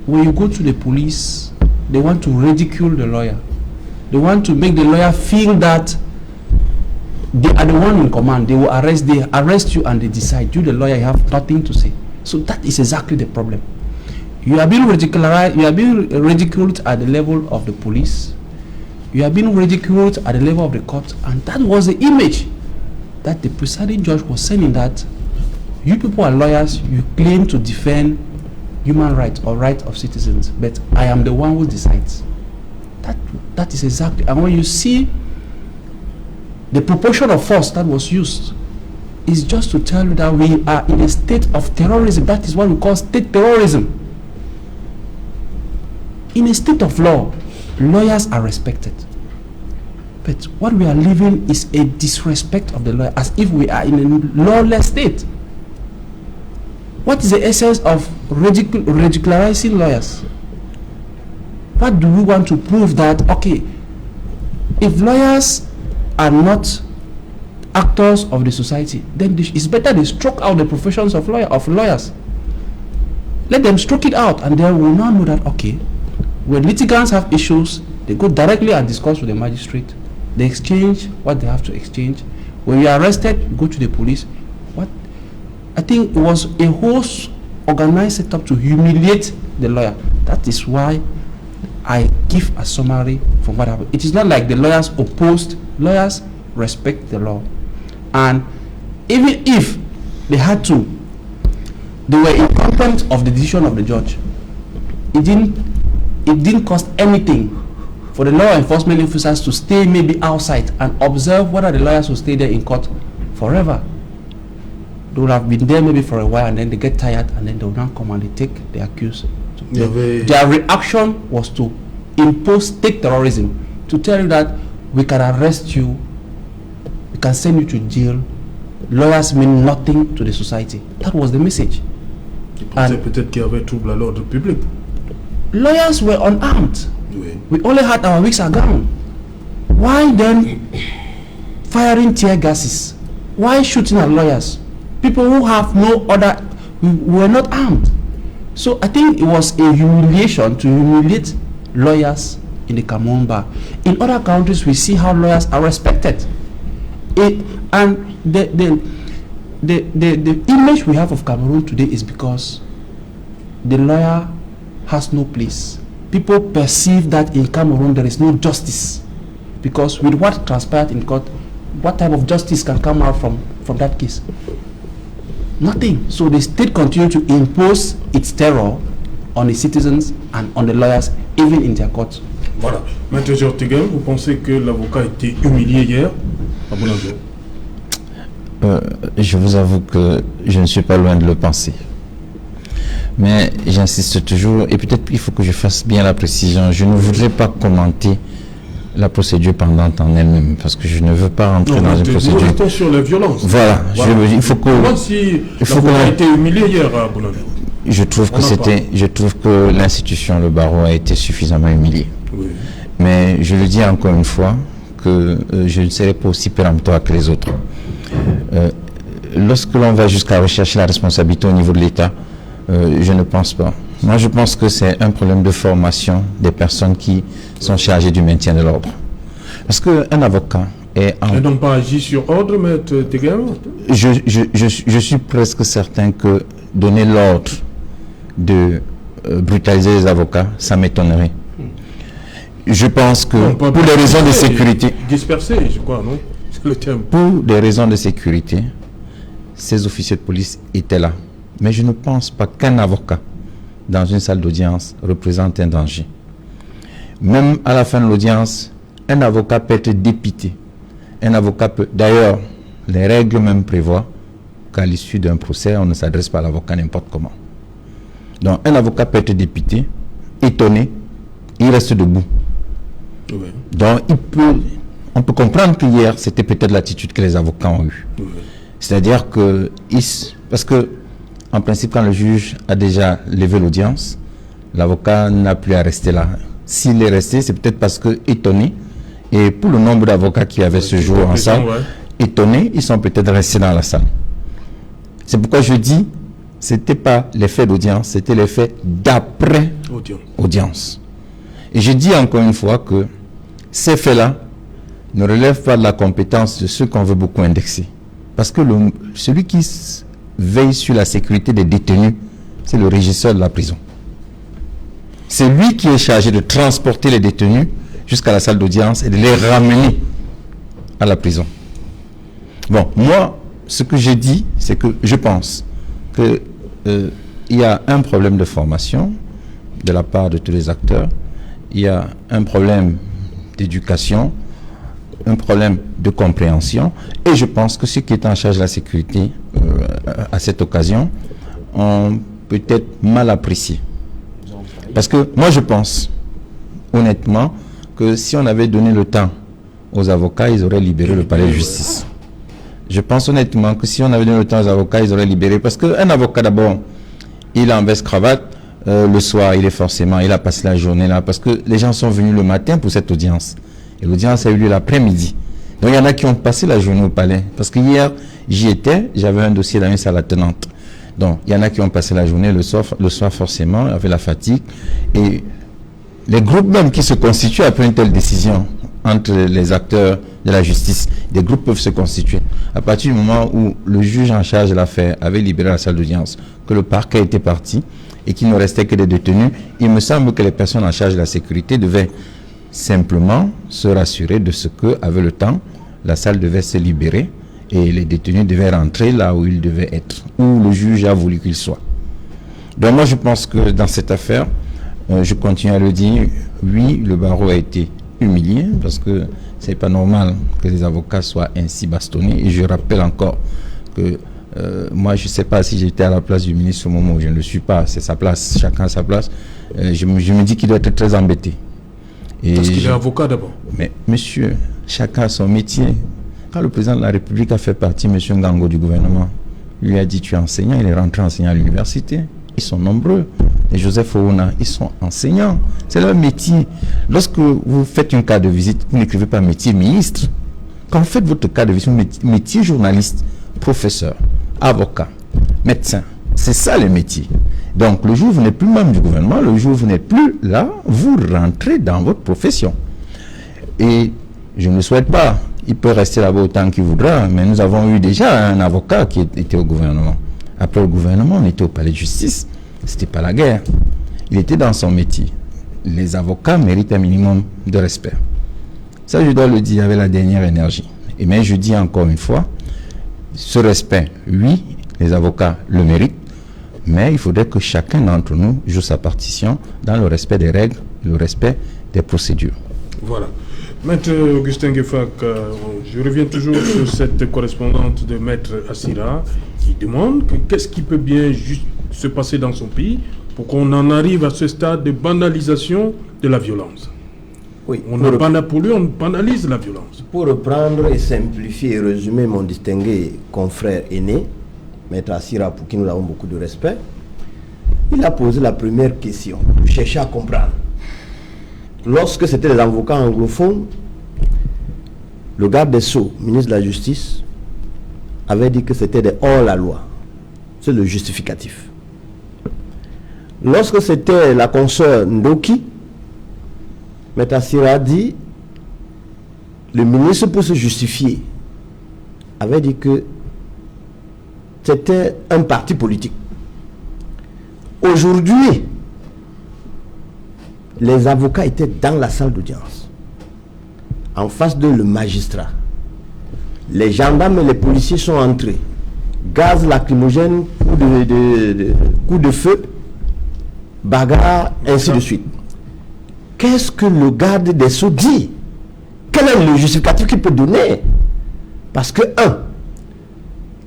when you go to the police, they want to ridicule the lawyer. They want to make the lawyer feel that they are the one in command. They arrest you and they decide. You, the lawyer, you have nothing to say. So that is exactly the problem. You are being ridiculed. You are being ridiculed at the level of the police. You are being ridiculed at the level of the court, and that was the image that the presiding judge was sending. That you people are lawyers. You claim to defend human rights or rights of citizens, but I am the one who decides. That is exactly. And when you see the proportion of force that was used, is just to tell you that we are in a state of terrorism. That is what we call state terrorism. In a state of law, lawyers are respected. But what we are living is a disrespect of the lawyer, as if we are in a lawless state. What is the essence of ridicularizing lawyers? What do we want to prove? That, okay, if lawyers are not actors of the society, then it's better they stroke out the professions of lawyers. Let them stroke it out, and then we'll now know that, okay, when litigants have issues, they go directly and discuss with the magistrate. They exchange what they have to exchange. When you are arrested, you go to the police. I think it was a whole organized setup to humiliate the lawyer. That is why I give a summary from what happened. It is not like the lawyers opposed. Lawyers respect the law. And even if they had to, they were in contempt of the decision of the judge. It didn't cost anything for the law enforcement officers to stay maybe outside and observe whether the lawyers will stay there in court forever. They would have been there maybe for a while, and then they get tired, and then they will now come and they take the accused. Their reaction was to impose state terrorism, to tell you that we can arrest you, we can send you to jail. Lawyers mean nothing to the society. That was the message. Peut-être qu'il y avait trouble à l'ordre public. Lawyers were unarmed. Oui. We only had our wigs gown. Why then firing tear gases? Why shooting at lawyers? People who have no other, were not armed. So I think it was a humiliation to humiliate lawyers in the Cameroon bar. In other countries, we see how lawyers are respected. And the image we have of Cameroon today is because the lawyer has no place. People perceive that in Cameroon there is no justice, because with what transpired in court, what type of justice can come out from that case? Nothing. So the state continued to impose its terror on the citizens and on the lawyers, even in their courts. Voilà. Maître Georges Tegem, vous pensez que l'avocat a été humilié hier à Boulanger? Je vous avoue que je ne suis pas loin de le penser. Mais j'insiste toujours, et peut-être qu'il faut que je fasse bien la précision. Je ne voudrais pas commenter la procédure pendante en elle-même, parce que je ne veux pas rentrer dans une procédure. Attention, la violence. Voilà. Il faut que. Comment si l'avocat a été humilié hier à Boulanger? Je trouve que l'institution, le barreau, a été suffisamment humilié. Oui. Mais je le dis encore une fois que je ne serai pas aussi péremptoire que les autres. Lorsque l'on va jusqu'à rechercher la responsabilité au niveau de l'État, je ne pense pas. Moi, je pense que c'est un problème de formation des personnes qui sont chargées du maintien de l'ordre. Parce qu'un avocat est en... Ils n'ont pas agi sur ordre, Maître Tegem? Je suis presque certain que donner l'ordre de brutaliser les avocats, ça m'étonnerait. Je pense que non, pour des raisons de sécurité... Disperser, je crois, non? C'est le terme. Pour des raisons de sécurité, ces officiers de police étaient là. Mais je ne pense pas qu'un avocat dans une salle d'audience représente un danger. Même à la fin de l'audience, un avocat peut être dépité. Un avocat peut... D'ailleurs, les règles même prévoient qu'à l'issue d'un procès, on ne s'adresse pas à l'avocat n'importe comment. Donc, un avocat peut être dépité, étonné, il reste debout. Oui. Donc, on peut comprendre qu'hier, c'était peut-être l'attitude que les avocats ont eue. Oui. C'est-à-dire que... Parce que, en principe, quand le juge a déjà levé l'audience, l'avocat n'a plus à rester là. S'il est resté, c'est peut-être parce que étonné, et pour le nombre d'avocats qui avaient ce jour en salle, étonnés, ils sont peut-être restés dans la salle. C'est pourquoi je dis, c'était pas l'effet d'audience, c'était l'effet d'après audience. Et je dis encore une fois que ces faits-là ne relèvent pas de la compétence de ceux qu'on veut beaucoup indexer. Parce que celui qui veille sur la sécurité des détenus, c'est le régisseur de la prison. C'est lui qui est chargé de transporter les détenus jusqu'à la salle d'audience et de les ramener à la prison. Bon, moi, ce que j'ai dit, c'est que je pense qu'il y a un problème de formation de la part de tous les acteurs, il y a un problème d'éducation, un problème de compréhension, et je pense que ceux qui étaient en charge de la sécurité à cette occasion ont peut-être mal apprécié. Parce que moi je pense honnêtement que si on avait donné le temps aux avocats, ils auraient libéré le palais de justice. Je pense honnêtement que si on avait donné le temps aux avocats, ils auraient libéré. Parce qu'un avocat d'abord, il est en veste-cravate, le soir il a passé la journée là, parce que les gens sont venus le matin pour cette audience. Et l'audience a eu lieu l'après-midi. Donc il y en a qui ont passé la journée au palais. Parce que hier, j'y étais, j'avais un dossier dans une salle attenante. Donc il y en a qui ont passé la journée, le soir forcément, avec la fatigue. Et les groupes même qui se constituent après une telle décision entre les acteurs de la justice, des groupes peuvent se constituer. À partir du moment où le juge en charge de l'affaire avait libéré la salle d'audience, que le parquet était parti et qu'il ne restait que des détenus, il me semble que les personnes en charge de la sécurité devaient simplement se rassurer de ce que, avec le temps, la salle devait se libérer et les détenus devaient rentrer là où ils devaient être, où le juge a voulu qu'ils soient. Donc moi je pense que dans cette affaire, je continue à le dire, oui, le barreau a été humilié parce que c'est pas normal que les avocats soient ainsi bastonnés. Et je rappelle encore que moi je sais pas si j'étais à la place du ministre au moment où je ne le suis pas, c'est sa place, chacun a sa place. Je me dis qu'il doit être très embêté. Et parce qu'il est avocat d'abord. Mais monsieur, chacun a son métier. Quand le président de la République a fait partie, monsieur Ngango du gouvernement, lui a dit tu es enseignant, il est rentré enseignant à l'université. Ils sont nombreux. Et Joseph Ouna, ils sont enseignants. C'est leur métier. Lorsque vous faites une carte de visite, vous n'écrivez pas métier ministre. Quand vous faites votre carte de visite, métier journaliste, professeur, avocat, médecin. C'est ça le métier. Donc le jour où vous n'êtes plus membre du gouvernement, le jour où vous n'êtes plus là, vous rentrez dans votre profession. Et je ne le souhaite pas. Il peut rester là-bas autant qu'il voudra, mais nous avons eu déjà un avocat qui était au gouvernement. Après le gouvernement, on était au palais de justice. C'était pas la guerre. Il était dans son métier. Les avocats méritent un minimum de respect. Ça, je dois le dire avec la dernière énergie. Et mais je dis encore une fois, ce respect, oui, les avocats le méritent, mais il faudrait que chacun d'entre nous joue sa partition dans le respect des règles, le respect des procédures. Voilà. Maître Augustin Gueffak, je reviens toujours sur cette correspondante de Maître Assira qui demande qu'est-ce qui peut bien se passer dans son pays pour qu'on en arrive à ce stade de banalisation de la violence. Oui, on banalise la violence. Pour reprendre et simplifier et résumer mon distingué confrère aîné, Maître Assira, pour qui nous avons beaucoup de respect, il a posé la première question, chercher à comprendre. Lorsque c'était les avocats anglophones, le garde des Sceaux, ministre de la Justice, avait dit que c'était des hors-la-loi. C'est le justificatif. Lorsque c'était la consoeur Ndoki, Maître Assira a dit, le ministre, pour se justifier, avait dit que c'était un parti politique. Aujourd'hui, les avocats étaient dans la salle d'audience. En face d'eux, le magistrat. Les gendarmes et les policiers sont entrés. Gaz lacrymogène, coup de feu, bagarre, ainsi de suite. Qu'est-ce que le garde des Sceaux dit? Quel est le justificatif qu'il peut donner? Parce que,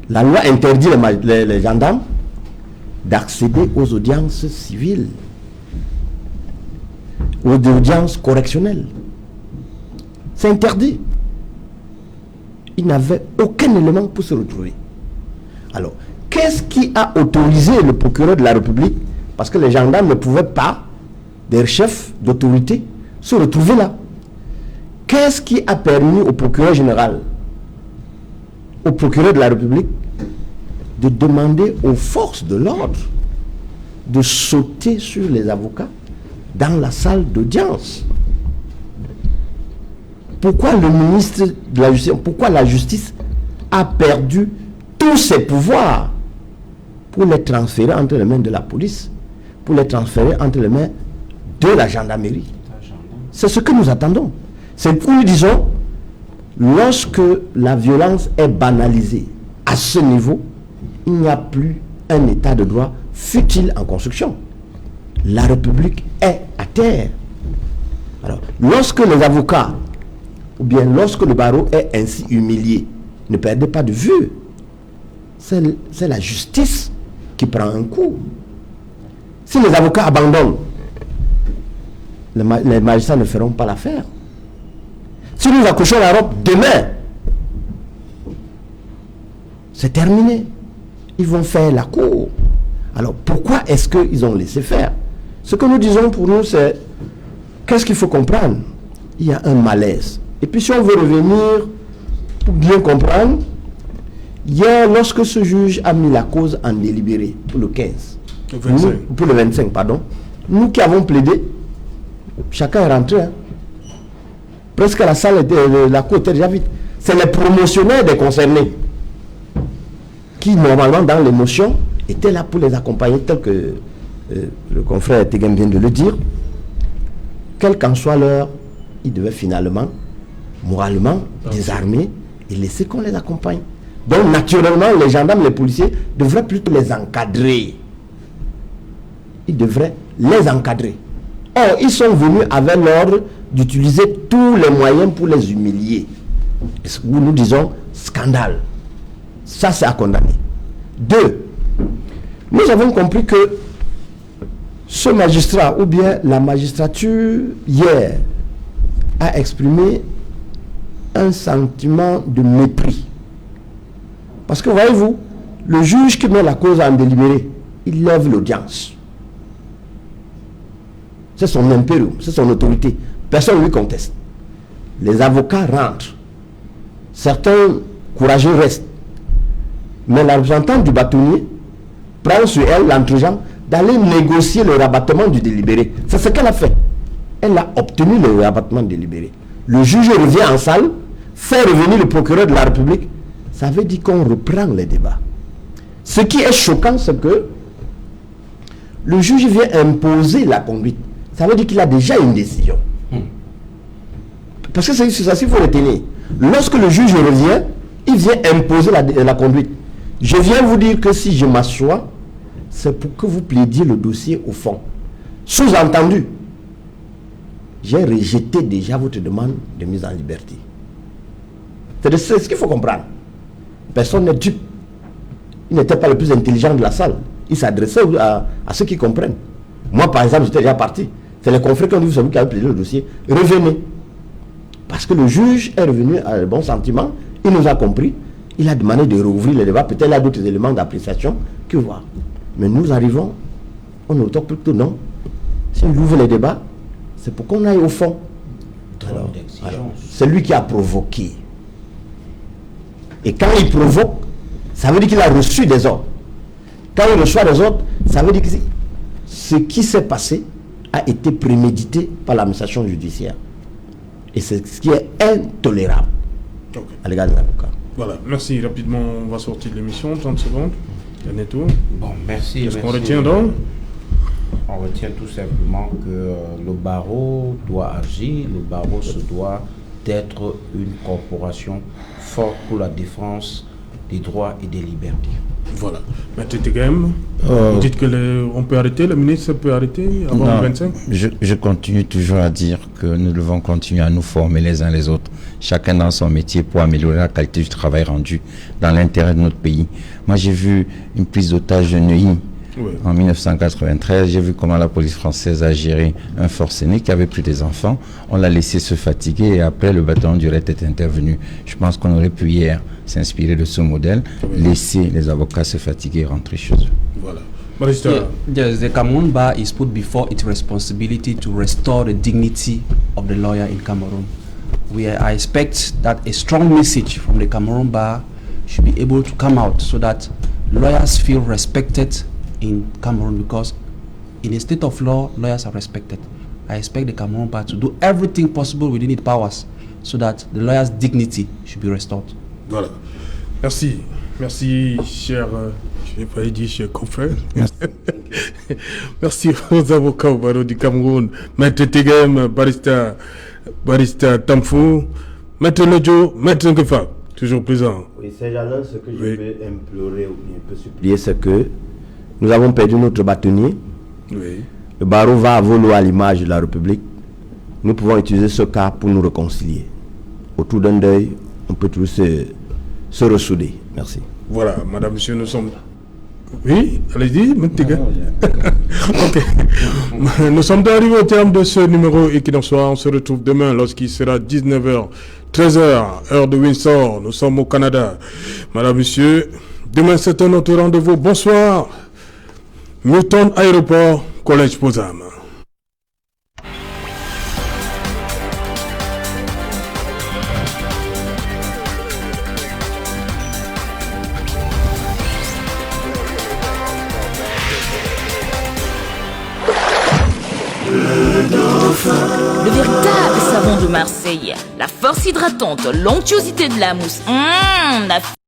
la loi interdit les gendarmes d'accéder aux audiences civiles, aux audiences correctionnelles. C'est interdit. Il n'avait aucun élément pour se retrouver. Alors, qu'est-ce qui a autorisé le procureur de la République, parce que les gendarmes ne pouvaient pas, des chefs d'autorité, se retrouver là? Qu'est-ce qui a permis au procureur général, au procureur de la République, de demander aux forces de l'ordre de sauter sur les avocats dans la salle d'audience? Pourquoi le ministre de la Justice, pourquoi la justice a perdu tous ses pouvoirs pour les transférer entre les mains de la police, pour les transférer entre les mains de la gendarmerie? C'est ce que nous attendons. C'est pour nous disons, lorsque la violence est banalisée à ce niveau, il n'y a plus un état de droit, fut-il en construction. La République est à terre. Alors, lorsque les avocats, ou bien lorsque le barreau est ainsi humilié, ne perdez pas de vue, c'est la justice qui prend un coup. Si les avocats abandonnent, les magistrats ne feront pas l'affaire. Si nous accrochons la robe demain, c'est terminé. Ils vont faire la cour. Alors pourquoi est-ce qu'ils ont laissé faire? Ce que nous disons pour nous, c'est qu'est-ce qu'il faut comprendre? Il y a un malaise. Et puis si on veut revenir pour bien comprendre, hier, lorsque ce juge a mis la cause en délibéré pour le 15, pour le 25, pardon, nous qui avons plaidé, chacun est rentré. Hein. Presque la salle était, la cour était déjà vide. C'est les promotionnaires des concernés qui, normalement, dans l'émotion, étaient là pour les accompagner, tel que le confrère Tegem vient de le dire. Quelle qu'en soit l'heure, ils devaient finalement, moralement, désarmer et laisser qu'on les accompagne. Donc, naturellement, les gendarmes, les policiers devraient plutôt les encadrer. Ils devraient les encadrer. Or, ils sont venus avec l'ordre d'utiliser tous les moyens pour les humilier. Où nous disons scandale. Ça, c'est à condamner. 2. Nous avons compris que ce magistrat, ou bien la magistrature, hier, a exprimé un sentiment de mépris. Parce que, voyez-vous, le juge qui met la cause en délibéré, il lève l'audience. C'est son impérium, c'est son autorité. Personne ne lui conteste. Les avocats rentrent. Certains courageux restent. Mais la représentante du bâtonnier prend sur elle l'entre-gens d'aller négocier le rabattement du délibéré. C'est ce qu'elle a fait. Elle a obtenu le rabattement délibéré. Le juge revient en salle, fait revenir le procureur de la République. Ça veut dire qu'on reprend les débats. Ce qui est choquant, c'est que le juge vient imposer la conduite. Ça veut dire qu'il a déjà une décision. Parce que c'est ça qu'il faut retenir. Lorsque le juge revient, il vient imposer la conduite. Je viens vous dire que si je m'assois, c'est pour que vous plaidiez le dossier au fond. Sous-entendu, j'ai rejeté déjà votre demande de mise en liberté. C'est ce qu'il faut comprendre. Personne n'est dupe. Il n'était pas le plus intelligent de la salle. Il s'adressait à ceux qui comprennent. Moi, par exemple, j'étais déjà parti. C'est les confrères qui ont dit, c'est vous qui avez plaidé le dossier. Revenez. Parce que le juge est revenu à un bon sentiment. Il nous a compris. Il a demandé de rouvrir le débat. Peut-être il y a d'autres éléments d'appréciation que voir. Mais nous arrivons, on autant plutôt non. Si on ouvre les débats, c'est pour qu'on aille au fond. Alors, c'est lui qui a provoqué. Et quand il provoque, ça veut dire qu'il a reçu des ordres. Quand il reçoit des ordres, ça veut dire que ce qui s'est passé a été prémédité par l'administration judiciaire. Et c'est ce qui est intolérable à l'égard de l'avocat. Voilà, merci. Rapidement, on va sortir de l'émission, 30 secondes. Bon, merci. Qu'est-ce qu'on retient donc? On retient tout simplement que le barreau doit agir, le barreau se doit d'être une corporation forte pour la défense des droits et des libertés. Voilà. Maître Tegem, vous dites qu'on peut arrêter, le ministre peut arrêter avant le 25? Je continue toujours à dire que nous devons continuer à nous former les uns les autres, chacun dans son métier pour améliorer la qualité du travail rendu dans l'intérêt de notre pays. Moi, j'ai vu une prise d'otage de Neuilly. Oui. En 1993, j'ai vu comment la police française a géré un forcené qui avait pris des enfants. On l'a laissé se fatiguer et après le bataillon du RET est intervenu. Je pense qu'on aurait pu hier s'inspirer de ce modèle, laisser les avocats se fatiguer et rentrer chez eux. Voilà. The Cameroon bar is put before its responsibility to restore the dignity of the lawyer in Cameroon. I expect that a strong message from the Cameroon bar should be able to come out so that lawyers feel respected in Cameroon, because in a state of law, lawyers are respected. I expect the Cameroon bar to do everything possible within its powers so that the lawyer's dignity should be restored. Voilà. Merci. Merci, cher, je n'ai pas dit cher confrère. Merci aux avocats au barreau du Cameroun, Maître Tegem, barista Tamfou, Maître Lodjo, Maître Ngefa, toujours présent. Oui, ces gens-là, ce que je peux implorer ou bien peux supplier, c'est que nous avons perdu notre bâtonnier. Oui. Le barreau va à volo à l'image de la République. Nous pouvons utiliser ce cas pour nous réconcilier. Autour d'un deuil, on peut tous se ressouder. Merci. Voilà, madame, monsieur, nous sommes... Oui, allez-y, Montéga. Ok. Nous sommes arrivés au terme de ce numéro Equinoxoir. On se retrouve demain lorsqu'il sera 19h, 13h, heure de Windsor. Nous sommes au Canada. Madame, monsieur, demain c'est un autre rendez-vous. Bonsoir. Newton Aéroport, Collège Posam. Le véritable savon de Marseille, la force hydratante, l'onctuosité de la mousse, la